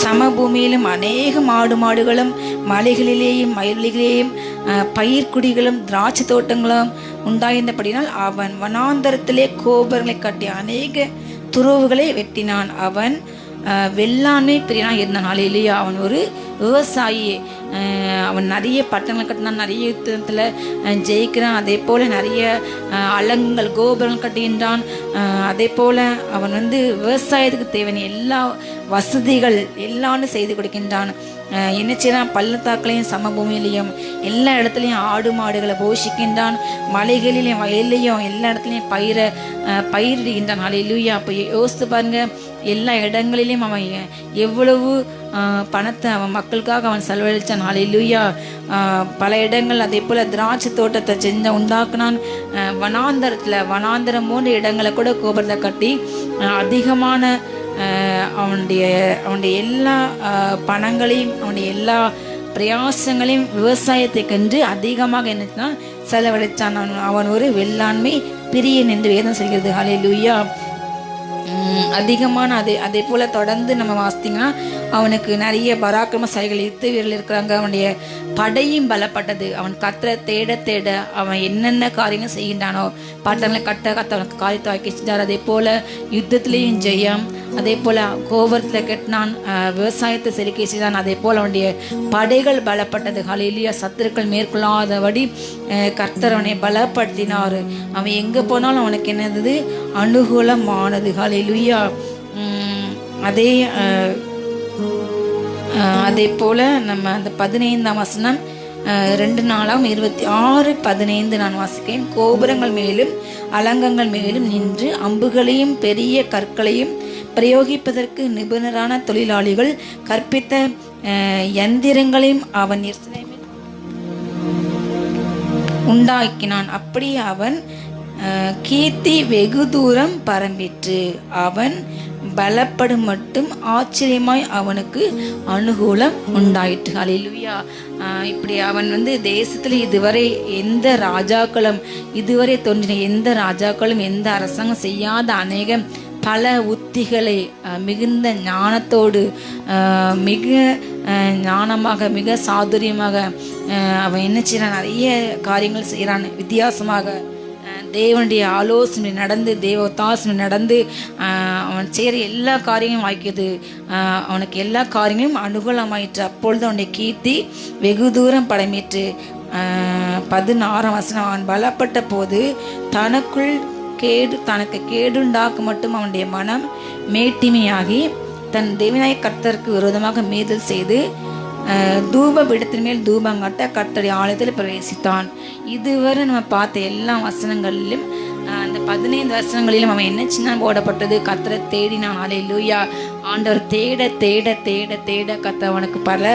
சமபூமியிலும் அநேக மாடுகளும் மலைகளிலேயும் வயல்வெளிகளிலேயும் பயிர்க்குடிகளும் திராட்சை தோட்டங்களும் உண்டாயிருந்தபடினால் அவன் வனாந்தரத்திலே கோபுரங்களை கட்டி அநேக துறவுகளை வெட்டினான். அவன் வெள்ளாண்மை பிரியனாக இருந்தான். ஹல்லேலூயா. அவன் ஒரு விவசாயி. அவன் நிறைய பட்டணங்கள் கட்டினான், நிறைய யுத்தத்தில் ஜெயிக்கிறான். அதே போல் நிறைய அலங்கங்கள் கோபுரங்கள் கட்டுகின்றான். அதே போல் அவன் விவசாயத்துக்கு தேவையான எல்லா வசதிகள் எல்லாரும் செய்து கொடுக்கின்றான். என்ன செய்யறான்? பள்ளத்தாக்களையும் சமபூமியிலையும் எல்லா இடத்துலையும் ஆடு மாடுகளை போஷிக்கின்றான். மலைகளிலையும் வயல்லையும் எல்லா இடத்துலையும் பயிரிடுகின்றான். ஹல்லேலூயா. அப்போ யோசித்து பாருங்க, எல்லா இடங்களிலையும் அவன் எவ்வளவு பணத்தை அவன் மக்களுக்காக அவன் செலவழித்தான். ஹல்லேலூயா. பல இடங்கள் அதே போல் திராட்சை தோட்டத்தை உண்டாக்குனான். வனாந்தரம் போன்ற இடங்களை கூட கோபுரத்தை கட்டி அதிகமான அவனுடைய எல்லா பணங்களையும் அவனுடைய எல்லா பிரயாசங்களையும் விவசாயத்தை கண்டு அதிகமாக என்னன்னா செலவழித்தான். அவன் ஒரு வெள்ளாண்மை பிரியன் என்று வேதம் சொல்கிறது. ஹல்லேலூயா. அதிகமான அதே போல் தொடர்ந்து நம்ம வாசித்தீங்கன்னா அவனுக்கு நிறைய பராக்கிரமசாலிகள் யுத்த வீரர்கள் இருக்கிறாங்க. அவனுடைய படையும் பலப்பட்டது. அவன் கத்தரை தேட தேட அவன் என்னென்ன காரியங்கள் செய்கின்றானோ பட்டணங்களை கத்த அவனுக்கு காரியத்தை வாய்க்கிச்சார். அதே போல் யுத்தத்திலையும் ஜெயம். அதே போல் கோபுரத்தில் கட்டினான், விவசாயத்தை செலுக்கை செய்தான். அதே போல் அவனுடைய படைகள் பலப்பட்டது. ஹல்லேலூயா. சத்துருக்கள் மேற்கொள்ளாதபடி கர்த்தர் அவனை பலப்படுத்தினார். அவன் எங்கே போனாலும் அவனுக்கு என்னது அனுகூலமானது. ஹல்லேலூயா. அதே போல் நம்ம அந்த 15ஆம் வசனம் 2 நாளாகமம் 26:15 நான் வாசிக்கிறேன். கோபுரங்கள் மேலும் அலங்கங்கள் மேலும் நின்று அம்புகளையும் பெரிய கற்களையும் பிரயோகிப்பதற்கு நிபுணரான தொழிலாளிகள் கற்பித்த யந்திரங்களையும் அவன் எருசலேமில் உண்டாக்கினான். அப்படி அவன் கீர்த்தி வெகு தூரம் பரம்பிற்று. அவன் பலப்படும் மட்டும் ஆச்சரியமாய் அவனுக்கு அனுகூலம் உண்டாயிற்று. ஹல்லேலூயா. இப்படி அவன் தேசத்தில் இதுவரை எந்த ராஜாக்களும், இதுவரை தோன்றின எந்த ராஜாக்களும் எந்த அரசாங்கம் செய்யாத அநேக பல உத்திகளை மிகுந்த ஞானத்தோடு மிக ஞானமாக மிக சாதுரியமாக அவன் என்ன செய்கிறான், நிறைய காரியங்கள் செய்கிறான். வித்தியாசமாக தேவனுடைய ஆலோசனை நடந்து, தேவ ஒத்தாசனை நடந்து அவன் செய்கிற எல்லா காரியங்களும் வாய்க்கிறது. அவனுக்கு எல்லா காரியங்களும் அனுகூலமாயிற்று. அப்பொழுது அவனுடைய கீர்த்தி வெகு தூரம் படமிற்று. 16ஆம் வசனம், அவன் பலப்பட்ட போது தனக்கு கேடுண்டாக்க மட்டும் அவனுடைய மனம் மேட்டிமையாகி தன் தேவனாய கர்த்தருக்கு விரோதமாக மீறல் செய்து தூப பீடத்தின் மேல் தூபங்காட்ட கர்த்தருடைய ஆலயத்தில் பிரவேசித்தான். இதுவரை நம்ம பார்த்த எல்லா வசனங்களிலும் அந்த 15 வசனங்களிலும் அவன் என்ன சின்ன போடப்பட்டது, கர்த்தரை தேடினான். ஹல்லேலூயா. ஆண்டவர் தேட தேட தேட தேட கர்த்தர் அவனுக்கு பல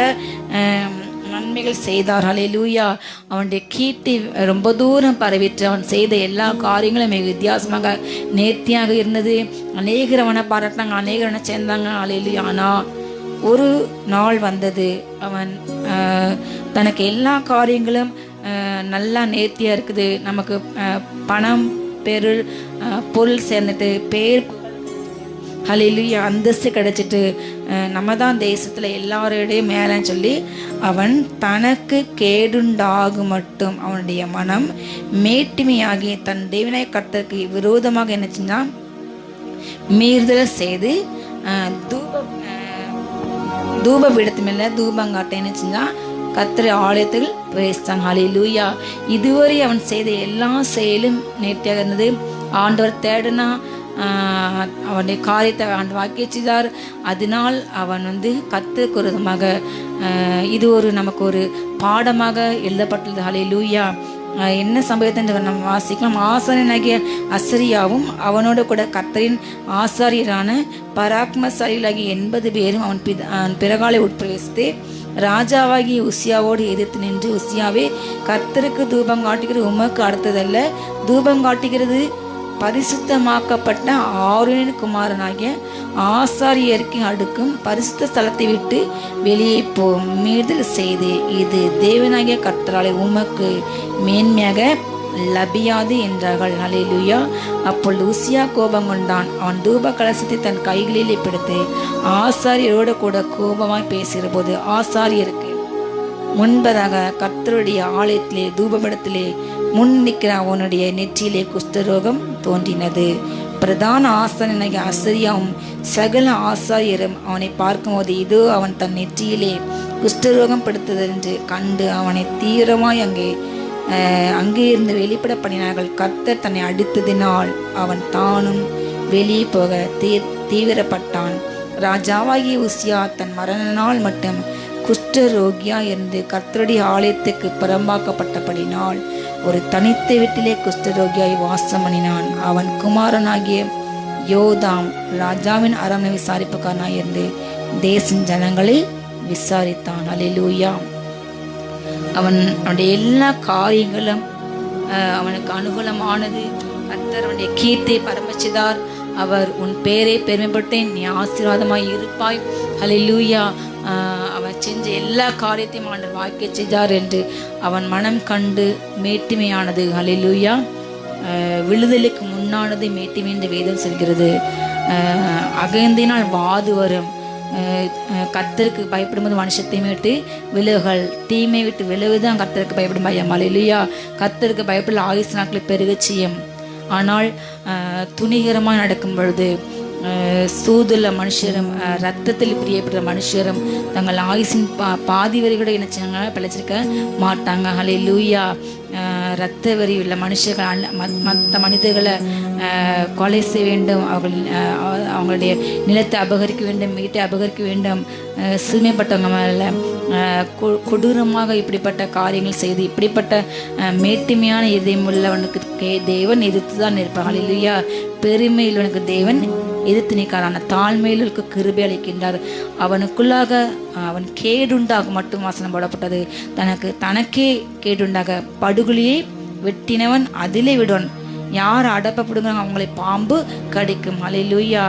நன்மைகள் செய்தார். ஹல்லேலூயா. அவனுடைய கீர்த்தி ரொம்ப தூரம் பரவிற்று. அவன் செய்த எல்லா காரியங்களும் மிக வித்தியாசமாக நேர்த்தியாக இருந்தது. அநேகர் அவனை பாராட்டினாங்க, அநேகர் அவனை சேர்ந்தாங்க. ஹல்லேலூயா. ஆனால் ஒரு நாள் வந்தது, அவன் தனக்கு எல்லா காரியங்களும் நல்லா நேர்த்தியாக இருக்குது, நமக்கு பணம் பொருள் சேர்ந்துட்டு பேர் ஹல்லேலூயா அந்தஸ்து கிடைச்சிட்டு நம்ம தான் தேசத்தில் எல்லாரோடையும் மேலேன்னு சொல்லி அவன் தனக்கு கேடுண்டாகும் மட்டும் அவனுடைய மனம் மேட்டிமையாகி தன் தேவனாய கர்த்தருக்கு விரோதமாக என்ன செஞ்சான், மீறுதல் செய்து தூப பீடத்து மேலே தூபங்காட்ட என்ன செஞ்சான், கர்த்தர் ஆலயத்தில் பிரவேசித்தான். ஹல்லேலூயா. இதுவரை அவன் செய்த எல்லா செயலும் நேர்த்தியாக இருந்தது. ஆண்டவர் தேடினா, அவனுடைய காரியத்தை ஆண்டு வாக்கிய செய்தார். அதனால் அவன் கர்த்தருக்கு விரோதமாக இது நமக்கு ஒரு பாடமாக எழுதப்பட்டுள்ளது. ஹல்லேலூயா. என்ன சம்பவத்தை நம்ம வாசிக்கலாம். ஆசாரியனாகிய அசரியாவும் அவனோடு கூட கர்த்தரின் ஆசாரியரான பராக்ரமசாலிகளாகிய 80 பேரும் அவன் பிறகாலை உட்பிரவேசித்து ராஜாவாகிய உசியாவோடு எதிர்த்து நின்று, உசியாவே, கர்த்தருக்கு தூபம் காட்டுகிற உமக்கு அடுத்ததல்ல, தூபம் காட்டுகிறது பரிசுத்தமாக்கப்பட்ட ஆரோனின் குமாரனாகிய ஆசாரியருக்கு அடுக்கும் பரிசுத்த ஸ்தலத்தை விட்டு வெளியே மீறுதல் செய்து இது தேவனாகிய கர்த்தராலே உமக்கு மேன்மையாக லபியாது என்றார்கள். ஹல்லேலூயா. அப்பொழுது உசியா கோபம் கொண்டான். அவன் தூப கலசத்தை தன் கைகளிலே பிடித்து ஆசாரியரோடு கூட கோபமாய் பேசுகிற போது ஆசாரியருக்கு முன்பதாக கர்த்தருடைய ஆலயத்திலே தூபமிடத்திலே முன் நிற்கிற அவனுடைய நெற்றியிலே குஷ்டரோகம் தோன்றினது. பிரதான ஆசாரியனாகிய அசரியாவும் சகல ஆசாரியரும் அவனை பார்க்கும்போது இதோ அவன் தன் நெற்றியிலே குஷ்டரோகம் படுத்ததென்று கண்டு அவனை தீவிரமாய் அங்கே இருந்து வெளிப்பட பண்ணினார்கள். கர்த்தர் தன்னை அடித்ததினால் அவன் தானும் வெளியே போக தீவிரப்பட்டான். ராஜாவாகிய உசியா தன் மரண நாள் மட்டும் குஷ்டரோகியா இருந்து கர்த்தருடைய ஆலயத்துக்கு புறம்பாக்கப்பட்டபடினால் ஒரு தனித்த வீட்டிலே குஷ்டரோகியாய் வாசம் பண்ணினான். அவன் குமாரனாகிய யோதாம் ராஜாவின் அரண்மனை விசாரிப்புக்காரனாய் இருந்து தேச ஜனங்களை விசாரித்தான். ஹல்லேலூயா. அவனுடைய எல்லா காரியங்களும் அவனுக்கு அனுகூலமானது. கர்த்தர் அவனுடைய கீர்த்தியை பரமச்சிதார். அவர் உன் பேரை பெருமைப்பட்டேன், நீ ஆசீர்வாதமாய் இருப்பாய். ஹல்லேலூயா. அவன் செஞ்ச எல்லா காரியத்தையும் ஆண்டவர் வாய்க்க செய்தார் என்று அவன் மனம் கண்டு மேட்டிமையானது. ஹல்லேலூயா. விடுதலைக்கு முன்னானது மேட்டிமை என்று வேதம் சொல்கிறது. அகந்தினால் வாது வரும். கர்த்தருக்கு பயப்படும்போது மனுஷத்தையும் விட்டு விலகுகள், தீமை விட்டு விலகுதான் கர்த்தருக்கு பயப்படும் பயம். ஹல்லேலூயா. கர்த்தருக்கு பயப்பட ஆயுசு நாட்களை பெருக செய்யும். ஆனால் துணிகரமாக நடக்கும் பொழுது சூதுள்ள மனுஷரும் ரத்தத்தில் பிரியப்படுற மனுஷரும் தங்கள் ஆயுசின் பாதி வரை கூட என்ன செய்ய பிழைச்சிருக்க மாட்டாங்க. ஹல்லேலூயா. இரத்த வரி உள்ள மனுஷர்கள் மற்ற மனிதர்களை கொலை செய்ய வேண்டும், அவங்களுடைய நிலத்தை அபகரிக்க வேண்டும், வீட்டை அபகரிக்க வேண்டும், சிறுமைப்பட்டவங்க மேலே கொடூரமாக இப்படிப்பட்ட காரியங்கள் செய்து இப்படிப்பட்ட மேட்டுமையான இதயம் உள்ளவனுக்கு தேவன் எதிர்த்து தான் இருப்பார். ஹல்லேலூயா. பெருமையில் உனக்கு தேவன் எதிர்த்து நிற்கார், ஆனால் தாழ்மையிலுக்கு கிருபை அளிக்கின்றார். அவனுக்குள்ளாக அவன் கேடுண்டாக மட்டும் வாசனம் போடப்பட்டது. தனக்கே கேடுண்டாக படுகொலியை வெட்டினவன் அதிலே விடுவான். யார் அடப்பப்படுங்க அவங்களை பாம்பு கடிக்கும். ஹல்லேலூயா.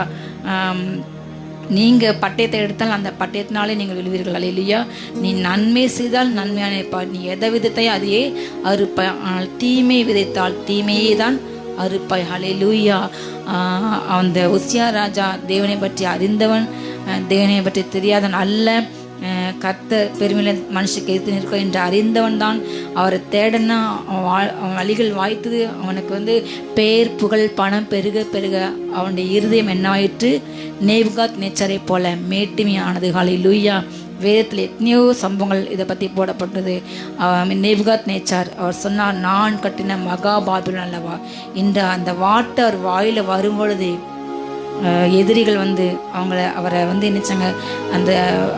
நீங்கள் பட்டயத்தை எடுத்தால் அந்த பட்டயத்தினாலே நீங்கள் விழுவீர்கள். அல்லேலூயா. நீ நன்மை செய்தால் நன்மையான இருப்பாய், நீ எதை விதைத்தாய் அதையே அறுப்பாய். ஆனால் தீமை விதைத்தால் தீமையே தான் அறுப்பாய். அல்லேலூயா. அந்த உசியா ராஜா தேவனை பற்றி அறிந்தவன், தேவனை பற்றி தெரியாதவன் அல்ல. கர்த்தர் பெருமையில மனுஷனுக்கு எதிர்த்து நிற்க என்று அறிந்தவன் தான். அவரை தேடனா அவன் வழிகள் வாய்த்தது. அவனுக்கு பேர் புகழ் பணம் பெருக பெருக அவனுடைய இருதயம் என்னாயிற்று, நேபுகாத் நேச்சரை போல மேட்டுமையானது. ஹல்லேலூயா. வேதத்தில் எத்தனையோ சம்பவங்கள் இதை பற்றி போடப்பட்டது. நேபுகாத் நேச்சார் அவர் சொன்னார், நான் கட்டின மகா பாபிலோன் அல்லவா. இந்த அந்த வார்த்தை அவர் வாயில் வரும்பொழுது எதிரிகள் அவரை நினைச்சாங்க. அந்த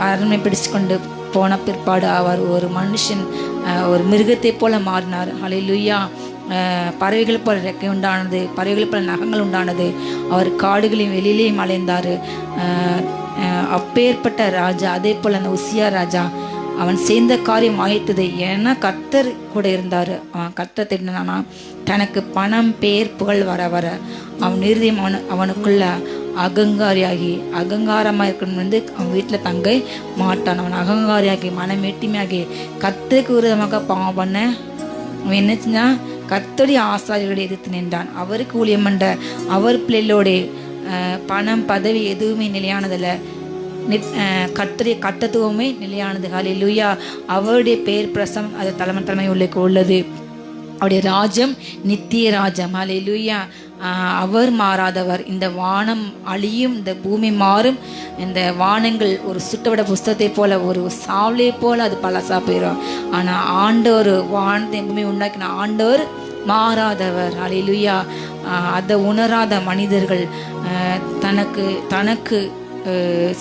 அரண்மை பிடிச்சு கொண்டு போன பிற்பாடு அவர் ஒரு மனுஷன், ஒரு மிருகத்தை போல மாறினார். ஹல்லேலூயா. பறவைகள் போல ரெக்கை உண்டானது, பறவைகள் போல நகங்கள் உண்டானது. அவர் காடுகளையும் வெளியிலேயும் அலைந்தார். அப்பேற்பட்ட ராஜா. அதே போல் அந்த உசியா ராஜா அவன் சேர்ந்த காரியம் ஆயிட்டது. ஏன்னா கர்த்தர் கூட இருந்தார். அவன் கர்த்தர் திட்டினானா தனக்கு பணம் பேர் புகழ் வர வர அவன் இருதயம் அவனுக்குள்ள அகங்காரமாக இருக்கணும் அவன் வீட்டில் தங்க மாட்டான். அவன் அகங்காரியாகி மனமேட்டிமையாகி கர்த்தருக்கு விரோதமாக பாவம் பண்ண அவன் என்ன செஞ்சான், கர்த்தருடைய ஆசாரியர்களை எதிர்த்து நின்றான். அவருக்கு ஊழியம் பண்ற அவர் பிள்ளைகளோட பணம் பதவி எதுவுமே நிலையானதில்லை. கர்த்தருடைய கட்டத்துவமே நிலையானது. ஹல்லேலூயா. அவருடைய பேர் பிரசம் அது தலைமை உள்ளது. அவருடைய ராஜ்யம் நித்திய ராஜ்யம். ஹல்லேலூயா. அவர் மாறாதவர். இந்த வானம் அழியும், இந்த பூமி மாறும். இந்த வானங்கள் ஒரு சுட்டவிட புஸ்தகத்தை போல, ஒரு சாவலை போல அது பழசா போயிடும். ஆனால் ஆண்டவர் வானத்தை பூமி உண்டாக்கின ஆண்டவர் மாறாதவர். ஹல்லேலூயா. அதை உணராத மனிதர்கள் தனக்கு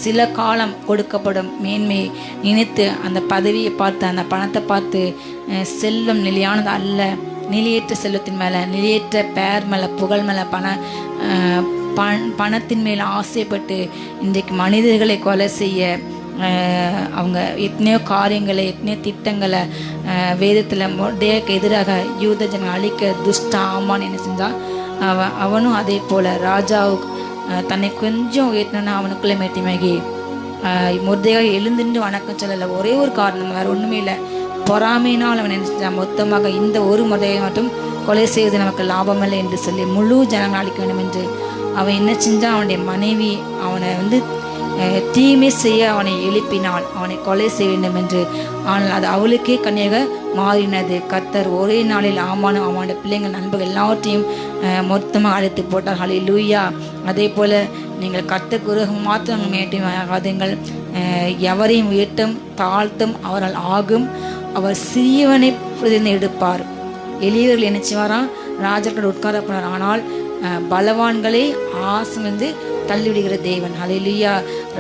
சில காலம் கொடுக்கப்படும் மேன்மையை நினைத்து அந்த பதவியை பார்த்து அந்த பணத்தை பார்த்து செல்வம் நிலையானது அல்ல. நிலையற்ற செல்வத்தின் மேலே, நிலையற்ற பேர் மேலே, புகழ் மேலே, பணத்தின் மேலே ஆசைப்பட்டு இன்றைக்கு மனிதர்களை கொலை செய்ய அவங்க எத்தனையோ காரியங்களை, எத்தனையோ திட்டங்களை வேதத்தில் மொர்தெகாய்க்கு எதிராக யூத ஜனங்களை அழிக்க துஷ்ட ஆமான் என்ன செஞ்சான். அவனும் அதே போல் ராஜாவுக்கு தன்னை கொஞ்சம் உயர்த்தினா அவனுக்குள்ளே மேட்டிமாகி மொர்தெகாய் எழுந்துட்டு வணக்கம் சொல்லலை. ஒரே ஒரு காரணம், வேறு ஒன்றுமே இல்லை. பொறாமையினால் அவன் என்ன செஞ்சான், மொத்தமாக இந்த ஒரு மொர்தெகாயை மட்டும் கொலை செய்வது நமக்கு லாபமில்லை என்று சொல்லி முழு ஜனங்கள் அழிக்க வேண்டும் என்று அவன் என்ன செஞ்சான். அவனுடைய மனைவி அவனை தீமை செய்ய அவனை எழுப்பினாள், அவனை கொலை செய்ய வேண்டும் என்று. ஆனால் அது அவளுக்கே கன்னியாக மாறினது. கர்த்தர் ஒரே நாளில் ஆமானும் அவனுடைய பிள்ளைங்கள் நண்பர்கள் எல்லாவற்றையும் மொத்தமாக அழைத்து போட்டார். ஹல்லேலூயா. அதே போல் நீங்கள் கர்த்தருக்கு விரோதமாக மாத்திரம் மேட்டிமையாகாதீங்கள். எவரையும் உயர்த்தும் தாழ்த்தும் அவரால் ஆகும். அவர் சிறியவனை பிரதிநிதி எடுப்பார். எளியவர்கள் என்ன செய்வாராம், ராஜாக்கள் உட்கார போனார். ஆனால் பலவான்களே ஆசை தள்ளிவிடுகிற தேவன். ஹல்லேலூயா.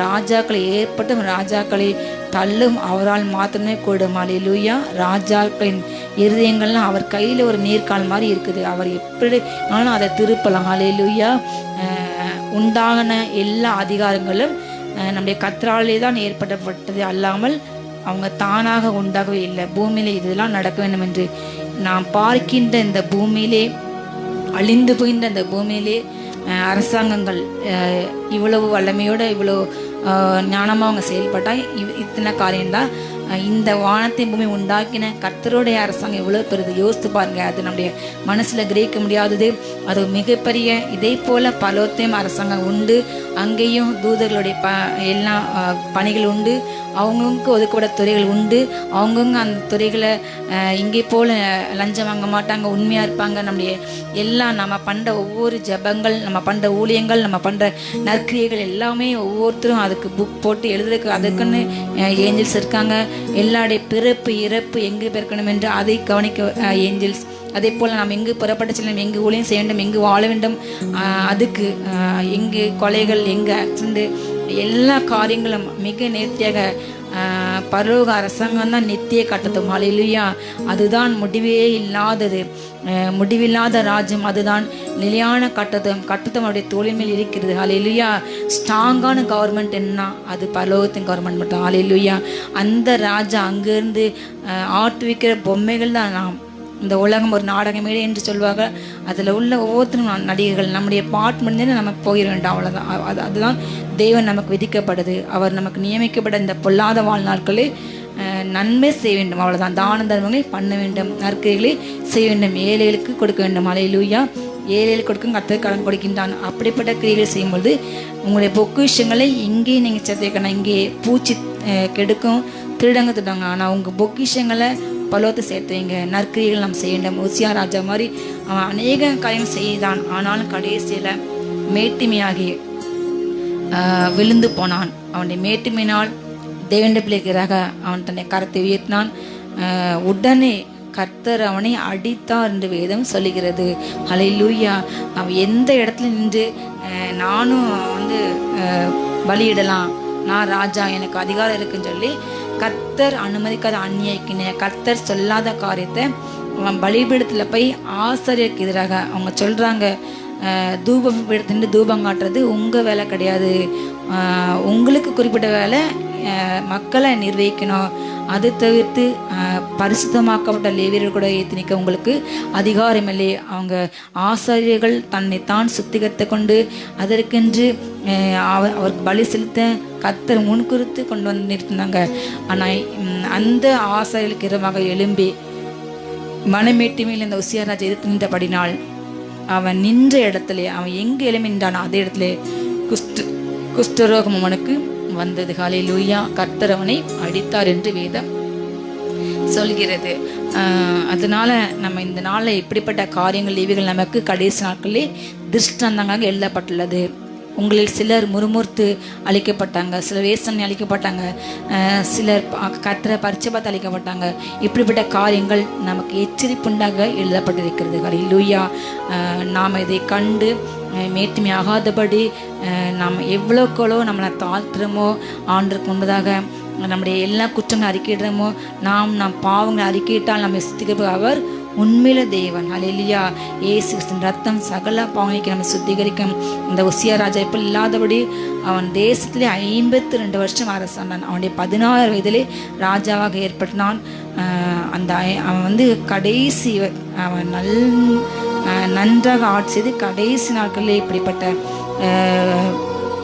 ராஜாக்களை ஏற்பட்டும் ராஜாக்களை தள்ளும் அவரால் மாத்திரமே கூடும். ஹல்லேலூயா. ராஜாக்களின் இருதயங்கள்லாம் அவர் கையில் ஒரு நீர்க்கால் மாதிரி இருக்குது. அவர் எப்படி ஆனாலும் அதை திருப்பலாம். ஹல்லேலூயா. உண்டான எல்லா அதிகாரங்களும் நம்முடைய கர்த்தராலே தான் ஏற்பட்டப்பட்டது அல்லாமல் அவங்க தானாக உண்டாகவே இல்லை. பூமியிலே இதெல்லாம் நடக்க வேண்டும் என்று நாம் பார்க்கின்ற இந்த பூமியிலே, அழிந்து போகின்ற இந்த பூமியிலே அரசாங்கங்கள் இவ்வளவு வல்லமையோடு இவ்வளோ ஞானமாக அவங்க செயல்பட்டால் இத்தனை காரியம்தான். இந்த வானத்தை பூமி உண்டாக்கின கர்த்தருடைய அரசாங்கம் எவ்வளோ பெருது யோசித்து பாருங்க. அது நம்முடைய மனசில் கிரகிக்க முடியாதது. அது மிகப்பெரிய. இதே போல் பலோத்தையும் அரசாங்கம் உண்டு. அங்கேயும் தூதர்களுடைய எல்லா பணிகள் உண்டு. அவங்கவுங்க ஒதுக்கப்பட்ட துறைகள் உண்டு. அவங்கவுங்க அந்த துறைகளை இங்கே போல் லஞ்சம் வாங்க மாட்டாங்க, உண்மையாக இருப்பாங்க. நம்முடைய எல்லாம் நம்ம பண்ணுற ஒவ்வொரு ஜபங்கள், நம்ம பண்ணுற ஊழியங்கள், நம்ம பண்ணுற நற்கிரியைகள் எல்லாமே ஒவ்வொருத்தரும் அதுக்கு புக் போட்டு எழுதுறதுக்கு அதுக்குன்னு ஏஞ்சல்ஸ் இருக்காங்க. எல்லாருடைய பிறப்பு இறப்பு எங்கே பிறக்கணும் என்று அதை கவனிக்க ஏஞ்சல்ஸ். அதே போல் நாம் எங்கு புறப்பட்டு செல்லும், எங்கு ஊழியம் செய்ய வேண்டும், எங்கு வாழ வேண்டும், அதுக்கு எங்கு கொலைகள், எங்கு ஆக்சிடென்ட், எல்லா காரியங்களும் மிக நேர்த்தியாக பரலோக அரசாங்கம் தான் நித்திய கட்டத்தும். ஹல்லேலூயா. அதுதான் முடிவே இல்லாதது, முடிவில்லாத ராஜ்யம். அதுதான் நிலையான கட்டத்தும் அவருடைய தோளின் மேல் இருக்கிறது. ஹல்லேலூயா. ஸ்ட்ராங்கான கவர்மெண்ட் என்ன, அது பரலோகத்தின் கவர்மெண்ட் மட்டும். ஹல்லேலூயா. அந்த ராஜா அங்கேருந்து ஆட்டுவிக்கிற பொம்மைகள் தான் நாம். இந்த உலகம் ஒரு நாடக மேடை என்று சொல்வாங்க. அதில் உள்ள ஒவ்வொருத்தரும் நடிகர்கள். நம்முடைய பாட் முடிஞ்சு நம்ம போயிட வேண்டாம், அவ்வளோதான். அதுதான் தேவன் நமக்கு விதிக்கப்படுது. அவர் நமக்கு நியமிக்கப்பட்ட இந்த பொல்லாத வாழ்நாட்களே நன்மை செய்ய வேண்டும், அவ்வளோதான். தான தர்மங்களை பண்ண வேண்டும், நற்கிரிகளை செய்ய வேண்டும், ஏழைகளுக்கு கொடுக்க வேண்டும். அல்லேலூயா. ஏழைகளுக்கு கொடுக்கும் கர்த்தர் கடன் கொடுக்கின்றான். அப்படிப்பட்ட கிரிகளை செய்யும்போது உங்களுடைய பொக்கிஷங்களை இங்கே நீங்கள் சேர்த்துக்கணும். இங்கே பூச்சி கெடுக்கும், திருடங்க திருடாங்க. ஆனால் உங்கள் பொக்கிஷங்களை பலோத்தை சேர்த்து வைங்க. நற்கிரிகள் நாம் செய்ய வேண்டும். உசியா ராஜா மாதிரி அவன் அநேக காரியம் செய்தான். ஆனாலும் கடைசியில் மேட்டிமையாகி விழுந்து போனான். அவனுடைய மேட்டிமையினால் தேவனுடைய பிள்ளைக்காக அவன் தன்னை கரத்தை உயர்த்தினான். உடனே கர்த்தர் அவனை அடித்தார் என்று வேதம் சொல்லுகிறது. ஹல்லேலூயா. அவன் எந்த இடத்துல நின்று நானும் பலியிடலாம், நான் ராஜா, எனக்கு அதிகாரம் இருக்குன்னு சொல்லி கர்த்தர் அனுமதிக்காத அந்நியக்கின கர்த்தர் சொல்லாத காரியத்தை அவன் பலிபீடத்தில் போய் ஆசாரியருக்கு எதிராக அவங்க சொல்கிறாங்க, தூபம் எடுத்துட்டு தூபம் காட்டுறது உங்கள் வேலை கிடையாது, உங்களுக்கு குறிப்பிட்ட வேலை மக்களை நிர்வகிக்கணும், அது தவிர்த்து பரிசுத்தமாக்கப்பட்ட லேவியர்கள் கூட ஏற்றி நிற்க உங்களுக்கு அதிகாரம் இல்லை. அவங்க ஆசாரியர்கள் தன்னை தான் சுத்திகரித்து கொண்டு அதற்கென்று அவருக்கு பலி செலுத்த கர்த்தர் முன்குறித்து கொண்டு வந்து நிறுத்தினாங்க. ஆனால் அந்த ஆசாரியர்களுக்கு இரவாக எழும்பி மனமேட்டிமையில் இந்த உசியாராஜ் எதிர்த்து நின்றபடினால் அவன் நின்ற இடத்துல, அவன் எங்கே எழும்பி நின்றானோ அதே இடத்துல குஷ்டரோகம் அவனுக்கு வந்தது. ஹல்லேலூயா. கர்த்தர் அவனை அடித்தார் என்று வேதம் சொல்கிறது. அதனால நம்ம இந்த நாளில் இப்படிப்பட்ட காரியங்கள் இவைகள் நமக்கு கடைசி நாட்களிலே திருஷ்டாந்தங்களாக எழுதப்பட்டுள்ளது. உங்களில் சிலர் முறுமுறுத்து அழிக்கப்பட்டாங்க, சிலர் வேசனை அழிக்கப்பட்டாங்க, சிலர் கர்த்தரை பரிச்சை பார்த்து அழிக்கப்பட்டாங்க. இப்படிப்பட்ட காரியங்கள் நமக்கு எச்சரிப்புண்டாக எழுதப்பட்டிருக்கிறது. ஹல்லேலூயா. நாம் இதை கண்டு மேட்டுமை ஆகாதபடி நாம் எவ்வளோக்களோ நம்மளை தாழ்த்துறோமோ, ஆண்டருக்கு முன்பதாக நம்முடைய எல்லா குற்றங்களும் அறிக்கையிடுறோமோ, நாம் பாவங்களை அறிக்கையிட்டால் நம்ம சுத்திகரிப்பு அவர் உண்மையில தேவன். ஹல்லேலூயா. இயேசு கிறிஸ்துவின் ரத்தம் சகல பாவங்களுக்கு நம்ம சுத்திகரிக்கும். இந்த உசியா ராஜா இப்போ இல்லாதபடி அவன் தேசத்திலே 52 வருஷம் அரசாண்டான். அவனுடைய 16 வயதிலே ராஜாவாக ஏற்பட்டான். அவன் கடைசி அவன் நன்றாக ஆட்சி செய்து கடைசி நாட்களில் இப்படிப்பட்ட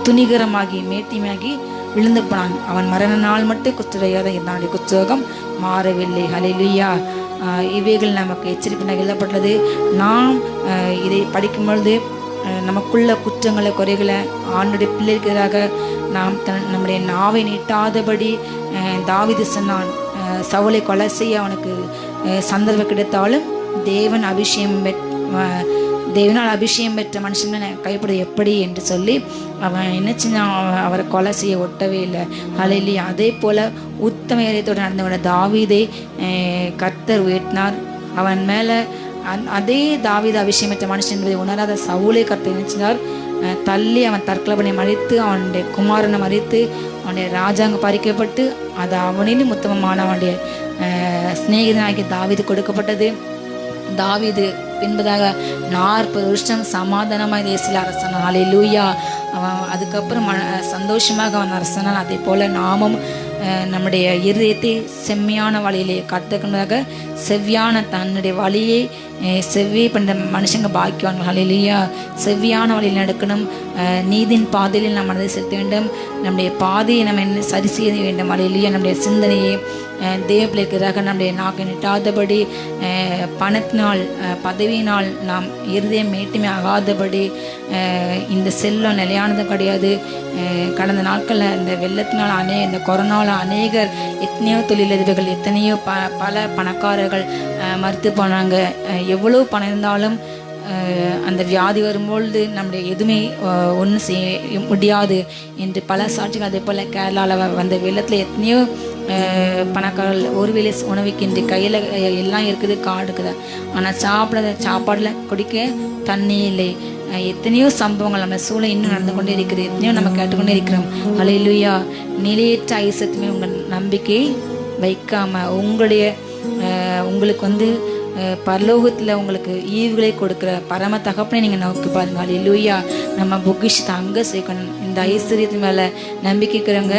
துணிகரமாகி மேட்டிமையாகி விழுந்து போனான். அவன் மரண நாள் மட்டும் குஷ்டரோகியாக இருந்தான், குஷ்டரோகம் மாறவில்லை. ஹல்லேலூயா. இவைகள் நமக்கு எச்சரிப்பு எழுதப்பட்டது. நாம் இதை படிக்கும் பொழுது நமக்குள்ள குற்றங்களை குறைகளை ஆண்டுடைய பிள்ளைகளுக்காக நாம் நம்முடைய நாவை நீட்டாதபடி தாவீது சொன்னான், சவுலை கொலை செய்ய அவனுக்கு சந்தர்ப்பம் கிடைத்தாலும் தேவனால் அபிஷேகம் பெற்ற மனுஷனை கைப்பட எப்படி என்று சொல்லி அவன் என்ன செஞ்சான், அவரை கொலை செய்ய ஒட்டவே இல்லை. ஹல்லேலூயா. அதே போல உத்தம இதயத்தோடு நடந்தவன தாவீதை கர்த்தர் உயர்த்தினார். அவன் மேலே அதே தாவீது அபிஷேகம் பெற்ற மனுஷன் என்பதை உணராத சவுலை கர்த்தர் நினைச்சினார். தள்ளி அவன் தற்கொலை மறித்து அவனுடைய குமாரனை மறித்து அவனுடைய ராஜாங்க பறிக்கப்பட்டு அது அவனிலும் உத்தமமான அவனுடைய சிநேகிதனாகிய தாவீது கொடுக்கப்பட்டது. தாவீது பின்பதாக 40 வருஷம் சமாதானமாக தேசில அரசனான். ஹல்லேலூயா. அவன் அதுக்கப்புறம் சந்தோஷமாக அவன் அரசனான். அதே போல நாமும் நம்முடைய இருதயத்தை செம்மையான வழியிலே கற்றுக்கொண்டதாக செவ்வியான தன்னுடைய வழியை செவ்வியை பண்ணுற மனுஷங்க பாக்கியவான்கள். ஹல்லேலூயா. செவ்வியான வழியில் நடக்கணும். நீதியின் பாதையில் நாம் மனதை செலுத்த வேண்டும். நம்முடைய பாதையை நம்ம சரி செய்ய வேண்டும். ஹல்லேலூயா. நம்முடைய சிந்தனையை தேவ பிள்ளைக்காக நம்முடைய நாக்கை நிட்டாதபடி, பணத்தினால் பதவியினால் நாம் இருதயம் மேட்டுமை ஆகாதபடி, இந்த செல்லம் நிலையானதும் கிடையாது. கடந்த நாட்களில் இந்த வெள்ளத்தினால் இந்த கொரோனாவில் அநேகர் எத்தனையோ தொழிலதிபர்கள் எத்தனையோ பல பணக்காரர்கள் மறுத்து போனாங்க. எவ்வளோ பணம் இருந்தாலும் அந்த வியாதி வரும்பொழுது நம்முடைய எதுவுமே ஒன்றும் செய்ய முடியாது என்று பல சாட்சிகள். அதே போல் கேரளாவில் வந்த வெள்ளத்தில் எத்தனையோ பணக்காரர்கள் ஒருவேளை உணவுக்கின்றி கையில் எல்லாம் இருக்குது, காடு இருக்குது, ஆனால் சாப்பாடில் குடிக்க தண்ணி இல்லை. எத்தனையோ சம்பவங்கள் நம்ம சூழல் இன்னும் நடந்து கொண்டே இருக்கிறது. எத்தனையோ நம்ம கேட்டுக்கொண்டே இருக்கிறோம். ஹல்லேலூயா. நிலையற்ற ஐசத்துமே உங்கள் நம்பிக்கை வைக்காம உங்களுக்கு பரலோகத்தில் உங்களுக்கு ஈவுகளை கொடுக்குற பரம தகப்பனை நீங்கள் நோக்கி பாருங்க. ஹல்லேலூயா. நம்ம பொக்கிஷத்தை அங்கே சேர்க்கணும். இந்த ஐஸ்வர்யத்து மேலே நம்பிக்கைக்கிறவங்க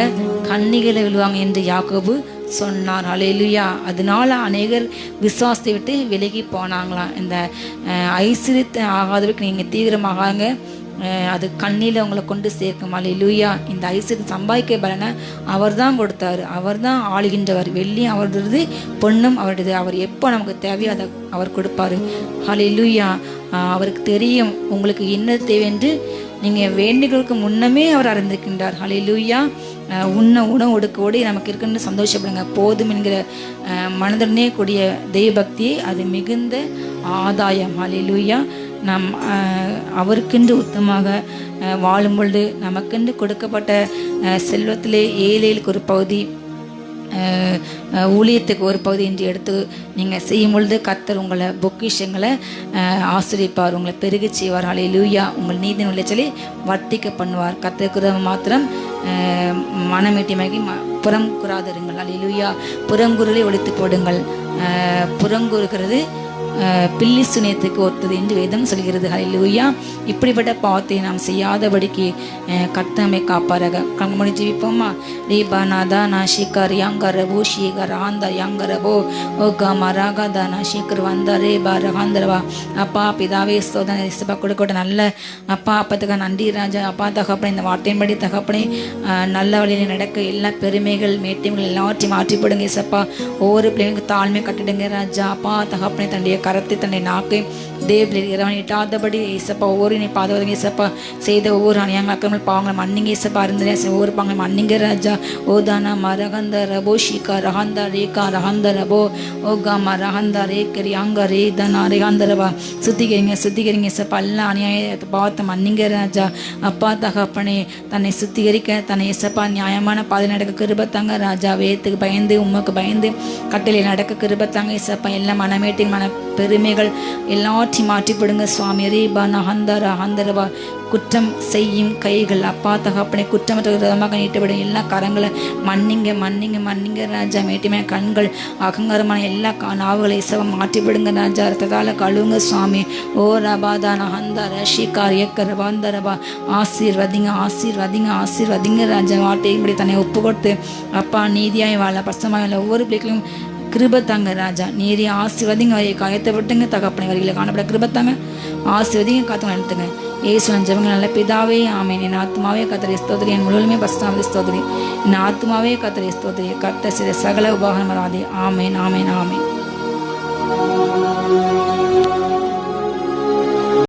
கன்னிகளை விழுவாங்க என்று யாக்கோபு சொன்னார். ஹல்லேலூயா. அதனால அநேகர் விசுவாசத்தை விட்டு விலகி போனாங்களாம். இந்த ஐஸ்வர்யத்தை ஆகாதவருக்கு நீங்கள் தீவிரமாகாங்க, அது கண்ணில் அவங்களை கொண்டு சேர்க்கும். ஹல்லேலூயா. இந்த ஐஸ்வர்யம் சம்பாதிக்க பலனை அவர் தான் கொடுத்தாரு, அவர் தான் ஆளுகின்றவர். வெள்ளியும் அவருடையது, பொண்ணும் அவருடையது. அவர் எப்போ நமக்கு தேவையோ அதை அவர் கொடுப்பாரு. ஹல்லேலூயா. அவருக்கு தெரியும் உங்களுக்கு என்ன தேவை என்று. நீங்கள் வேண்டுகளுக்கு முன்னமே அவர் அறிந்திருக்கின்றார். ஹல்லேலூயா. உணவு ஒடுக்கோடு நமக்கு இருக்குன்னு சந்தோஷப்படுங்க. போதும் என்கிற மனதுடனே கூடிய தெய்வபக்தி அது மிகுந்த ஆதாயம். ஹல்லேலூயா. நாம் அவருக்கென்று உத்தமாக வாழும் பொழுது நமக்கென்று கொடுக்கப்பட்ட செல்வத்திலே ஏழைகளுக்கு ஒரு பகுதி, ஊழியத்துக்கு ஒரு பகுதி என்று எடுத்து நீங்கள் செய்யும் பொழுது கர்த்தர் உங்களை பொக்கிஷங்களை ஆசிரிப்பார், உங்களை பெருக செய்வார். ஹல்லேலூயா. உங்கள் நீதியின் விளைச்சலை வர்த்திக்க பண்ணுவார். கர்த்தருக்கு மாத்திரம் மனமீட்டிமைக்கு புறம் கூறாதிருங்கள். ஹல்லேலூயா. புறங்குறலை ஒழித்து போடுங்கள். புறங்குறுகிறது பில்லி சுனியத்துக்கு ஒத்தது என்று வேதம் சொல்கிறது. ஹல்லேலூயா. இப்படிப்பட்ட பாவத்தை நாம் செய்யாதபடிக்கு கர்த்தமை காப்பாராக. கண்மணி ஜீவிப்போமா. ரீபானாதா நாஷிகர் யாங்கரபோ ஷீகர் ஆந்த யாங்கரபோ ஓ கமராகதா நாஷிகர் வந்த ரேபா ரகாந்தரவா. அப்பா பிதாவே சோதனை கொடுக்கட்ட நல்ல அப்பா அப்பத்துக்கு நன்றி ராஜா. அப்பா தகப்பனை இந்த வார்த்தையின்படி தகப்பனை நல்ல வழியில் நடக்க எல்லா பெருமைகள் மேட்டியங்கள் எல்லாவற்றையும் மாற்றிப்படுங்க இசப்பா. ஒவ்வொரு பிள்ளைங்களுக்கு தாழ்மை கட்டிடுங்க ராஜா. அப்பா தகப்பனை தன்னுடைய கரத்தை தன்னை நாக்கை தேவலில் இறைவன் இட்டாதபடி ஏசப்பா ஒவ்வொரு நீ பாதுகாங்க ஏசப்பா. செய்த ஒவ்வொரு அநியாயங்கள் பாவங்களை மன்னிங்க ஏசப்பா. இருந்த ஒவ்வொரு பாவங்களை மன்னிங்க ராஜா. ஓதானா மரகந்த ரபோ ஷிகா ரஹந்த ரேகா ரஹந்த ரபோ ஓகா மரகந்த ரேக்கரி அங்க ரே தனா ரேகாந்த ரபா. சுத்திகரிங்க ஏசப்பா. எல்லா அநியாய பாவத்தை மன்னிங்க ராஜா. அப்பா தகப்பனே தன்னை சுத்திகரிக்க தன்னை ஏசப்பா நியாயமான பாதை நடக்க கிருபத்தாங்க ராஜா. வேத்துக்கு பயந்து உமக்கு பயந்து கட்டளை நடக்க கிருபத்தாங்க ஏசப்பா. எல்லா மனமேட்டின் மன பெருமைகள் எல்லாத்தையும் மாற்றிப்படுங்க சுவாமி. ரீபா நகந்தரா ஹந்தரவா. குற்றம் செய்யும் கைகள் அப்பா தகப்பனை குற்றமற்ற விதமாக நீட்டப்படும் எல்லா கரங்களை மன்னிங்க ராஜா. மேட்டிமே கண்கள் அகங்காரமான எல்லா நாவுகளை இசவம் மாற்றிவிடுங்க ராஜா. ரத்தத்தால் கழுவுங்க சுவாமி. ஓ ரபாதா நகந்தா ரஷிகார் ஏக்கர் ரபாந்தரபா. ஆசீர்வதிங்க ராஜா. வார்த்தையும் இப்படி தன்னை ஒப்பு கொடுத்து அப்பா நீதியாய் வாழ பசமாக ஒவ்வொரு பிள்ளைகளும் கிருபத்தாங்க ராஜா. நீரி ஆசீர்வதிங்க. வரையை காயத்தைப்பட்டுங்க தகப்பனை வரிகளை காணப்பட கிருபத்தாங்க. ஆசீர்வதிங்க காத்துங்க நடத்துங்க. ஏசுவன் ஜெபங்கள் நல்ல பிதாவே ஆமேன். என் ஆத்மாவே கர்த்தரை ஸ்தோத்திரி, என் முழுவதுமே பரிசுத்தமாவே ஸ்தோத்திரி. என் ஆத்மாவே கர்த்தரை ஸ்தோத்திரி. கர்த்தர் செய்த சகல உபகாரம் வராதே. ஆமேன் ஆமேன் ஆமேன்.